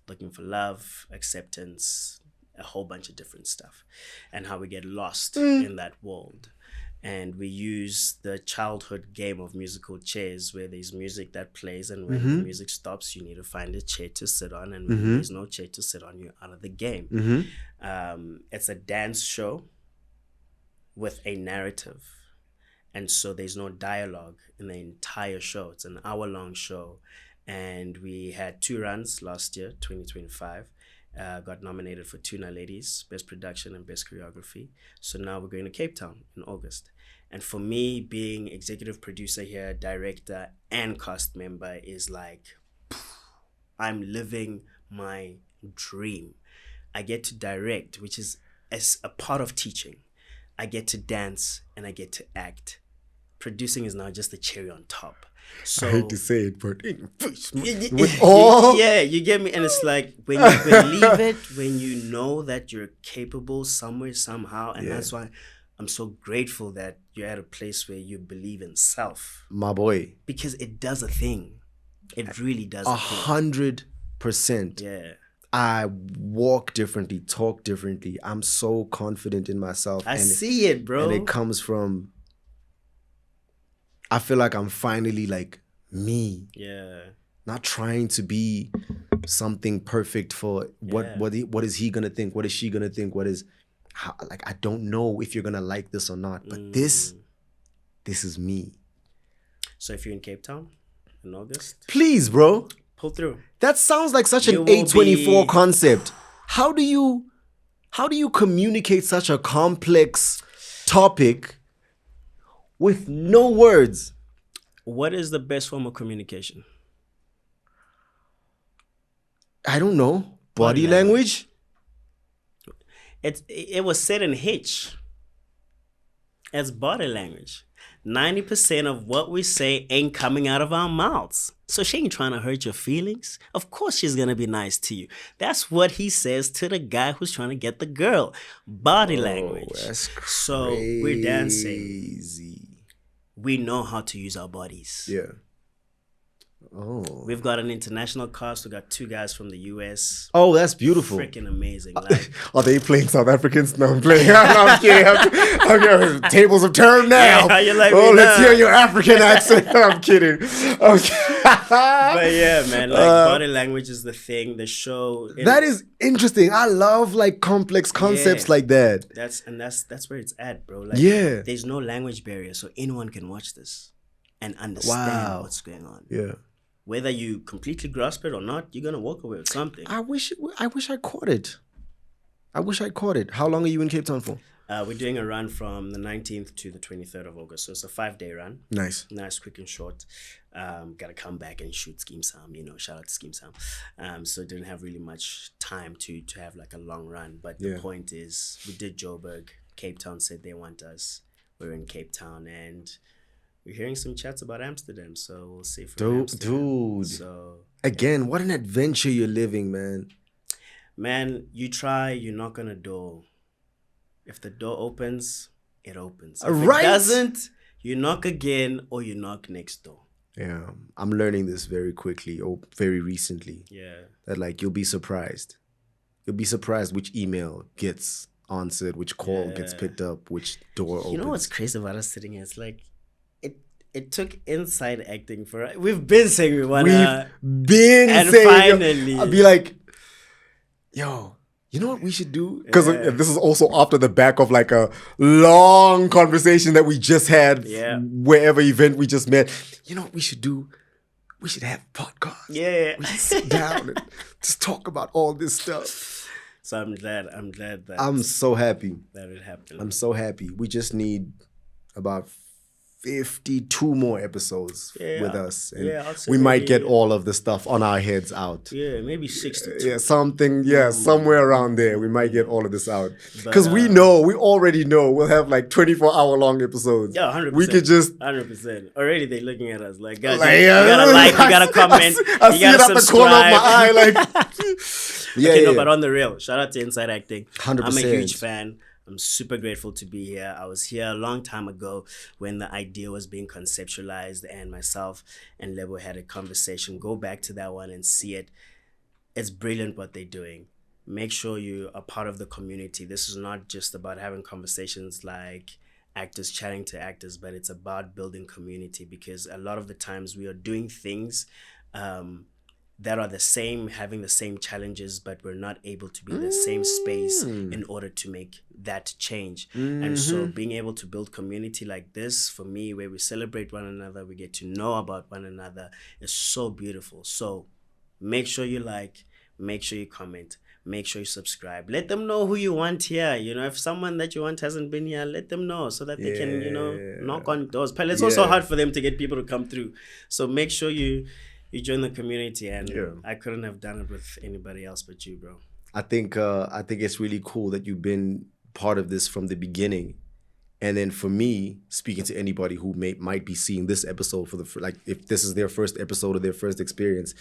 looking for love, acceptance, a whole bunch of different stuff, and how we get lost in that world. And we use the childhood game of musical chairs where there's music that plays, and when the music stops, you need to find a chair to sit on, and when there's no chair to sit on, you're out of the game. It's a dance show with a narrative. And so there's no dialogue in the entire show. It's an hour-long show. And we had 2 runs last year, 2025. Got nominated for 2 Ladies, Best Production and Best Choreography. So now we're going to Cape Town in August. And for me, being executive producer here, director, and cast member is like, I'm living my dream. I get to direct, which is as a part of teaching. I get to dance and I get to act. Producing is now just the cherry on top. So I hate to say it, but yeah, you get me. And it's like when you believe it, when you know that you're capable somewhere, somehow. And that's why I'm so grateful that you're at a place where you believe in self. My boy. Because it does a thing. It really does a thing. 100%. Yeah. I walk differently, talk differently. I'm so confident in myself. I see it, bro. And it comes from, I feel like I'm finally like me. Yeah. Not trying to be something perfect for what is he gonna think? What is she gonna think? Like I don't know if you're gonna like this or not. But this this is me. So if you're in Cape Town in August, Please, bro. pull through. That sounds like such You an will A24 be- concept. How do you communicate such a complex topic with no words? What is the best form of communication? I don't know. Body Body language? It was said in Hitch. It's body language. 90% of what we say ain't coming out of our mouths. So she ain't trying to hurt your feelings. Of course she's gonna be nice to you. That's what he says to the guy who's trying to get the girl. Body language. That's crazy. So we're dancing. We know how to use our bodies. Yeah. Oh. We've got an international cast. We got 2 guys from the US. Oh, that's beautiful. Freaking amazing. Like, Are they playing South Africans? No, I'm playing. No, I'm kidding. I'm kidding. Tables have turned now. Yeah, you like oh, me let's now. hear your African accent. I'm kidding. Okay. but yeah, man, like body language is the thing. The show. That is interesting. I love like complex concepts Yeah. like that. That's where it's at, bro. Like, Yeah. there's no language barrier, so anyone can watch this and understand Wow. what's going on. Yeah. Whether you completely grasp it or not, you're gonna walk away with something. I wish I caught it. I wish I caught it. How long are you in Cape Town for? We're doing a run from the 19th to the 23rd of August, so it's a 5-day run. Nice. Nice, quick and short. Gotta come back and shoot Scheme Sam, shout out to Scheme Sam. So didn't have really much time to have like a long run. But the point is, we did Joburg. Cape Town said they want us. We're in Cape Town and we're hearing some chats about Amsterdam. So we'll see if we're in Amsterdam. Dude. So Again, what an adventure you're living, man. man, you try, you knock on a door. If the door opens, it opens. If Right. it doesn't, you knock again or you knock next door. Yeah. I'm learning this very quickly or very recently. Yeah. That like you'll be surprised. You'll be surprised which email gets answered, which call gets picked up, which door opens. You know what's crazy about us sitting here? It's like it took inside acting for we've been saying we wanna been and saying, finally. I'll be like, yo, you know what we should do? Because this is also after the back of like a long conversation that we just had, wherever event we just met. You know what we should do? We should have a podcast. Yeah. We should sit down and just talk about all this stuff. So I'm glad that I'm so happy. that it happened. I'm so happy. We just need about 52 more episodes with us. And I'll say we might maybe- get all of the stuff on our heads out. Yeah, maybe 62. Yeah, somewhere around there. We might get all of this out. Because we already know we'll have like 24-hour long episodes. Yeah, 100%. We could just... 100%. Already they're looking at us like, guys, Like, you gotta like, you gotta comment, I you see gotta it at the corner of my eye. subscribe. Like, Okay, no, but on the real, shout out to Inside Acting. 100%. I'm a huge fan. I'm super grateful to be here. I was here a long time ago when the idea was being conceptualized and myself and Lebo had a conversation. Go back to that one and see it. It's brilliant what they're doing. Make sure you are part of the community. This is not just about having conversations like actors chatting to actors, but it's about building community because a lot of the times we are doing things that are the same, having the same challenges, but we're not able to be in the same space in order to make that change. And so being able to build community like this, for me, where we celebrate one another, we get to know about one another, is so beautiful. So make sure you like, make sure you comment, make sure you subscribe. Let them know who you want here. If someone that you want hasn't been here, let them know so that they can, knock on doors. But it's also hard for them to get people to come through. So make sure you join the community, and I couldn't have done it with anybody else but you, bro. I think it's really cool that you've been part of this from the beginning. And then for me, speaking to anybody who might be seeing this episode for if this is their first episode or their first experience,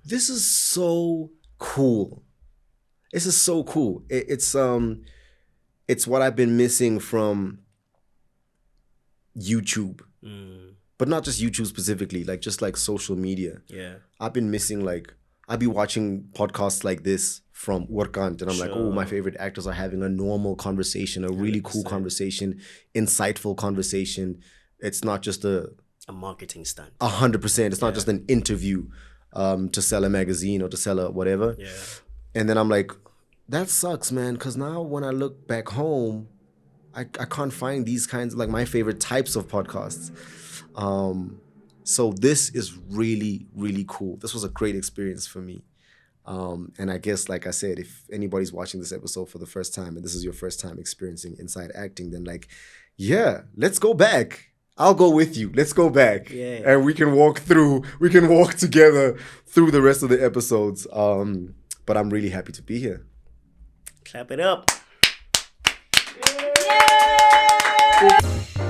this is so cool. This is so cool. It's what I've been missing from YouTube. But not just YouTube specifically, just like social media. Yeah. I've been missing I'd be watching podcasts like this from Workant, and I'm like, oh, my favorite actors are having a normal conversation, a really cool conversation, insightful conversation. It's not just a marketing stunt. 100%. It's not just an interview to sell a magazine or to sell a whatever. Yeah. And then I'm like, that sucks, man, because now when I look back home, I can't find these kinds of, like, my favorite types of podcasts. So this is really, really cool. This was a great experience for me. And I guess, like I said, if anybody's watching this episode for the first time and this is your first time experiencing inside acting, then like, yeah, let's go back. I'll go with you. Let's go back. Yeah. And we can walk together through the rest of the episodes. But I'm really happy to be here. Clap it up. Yay!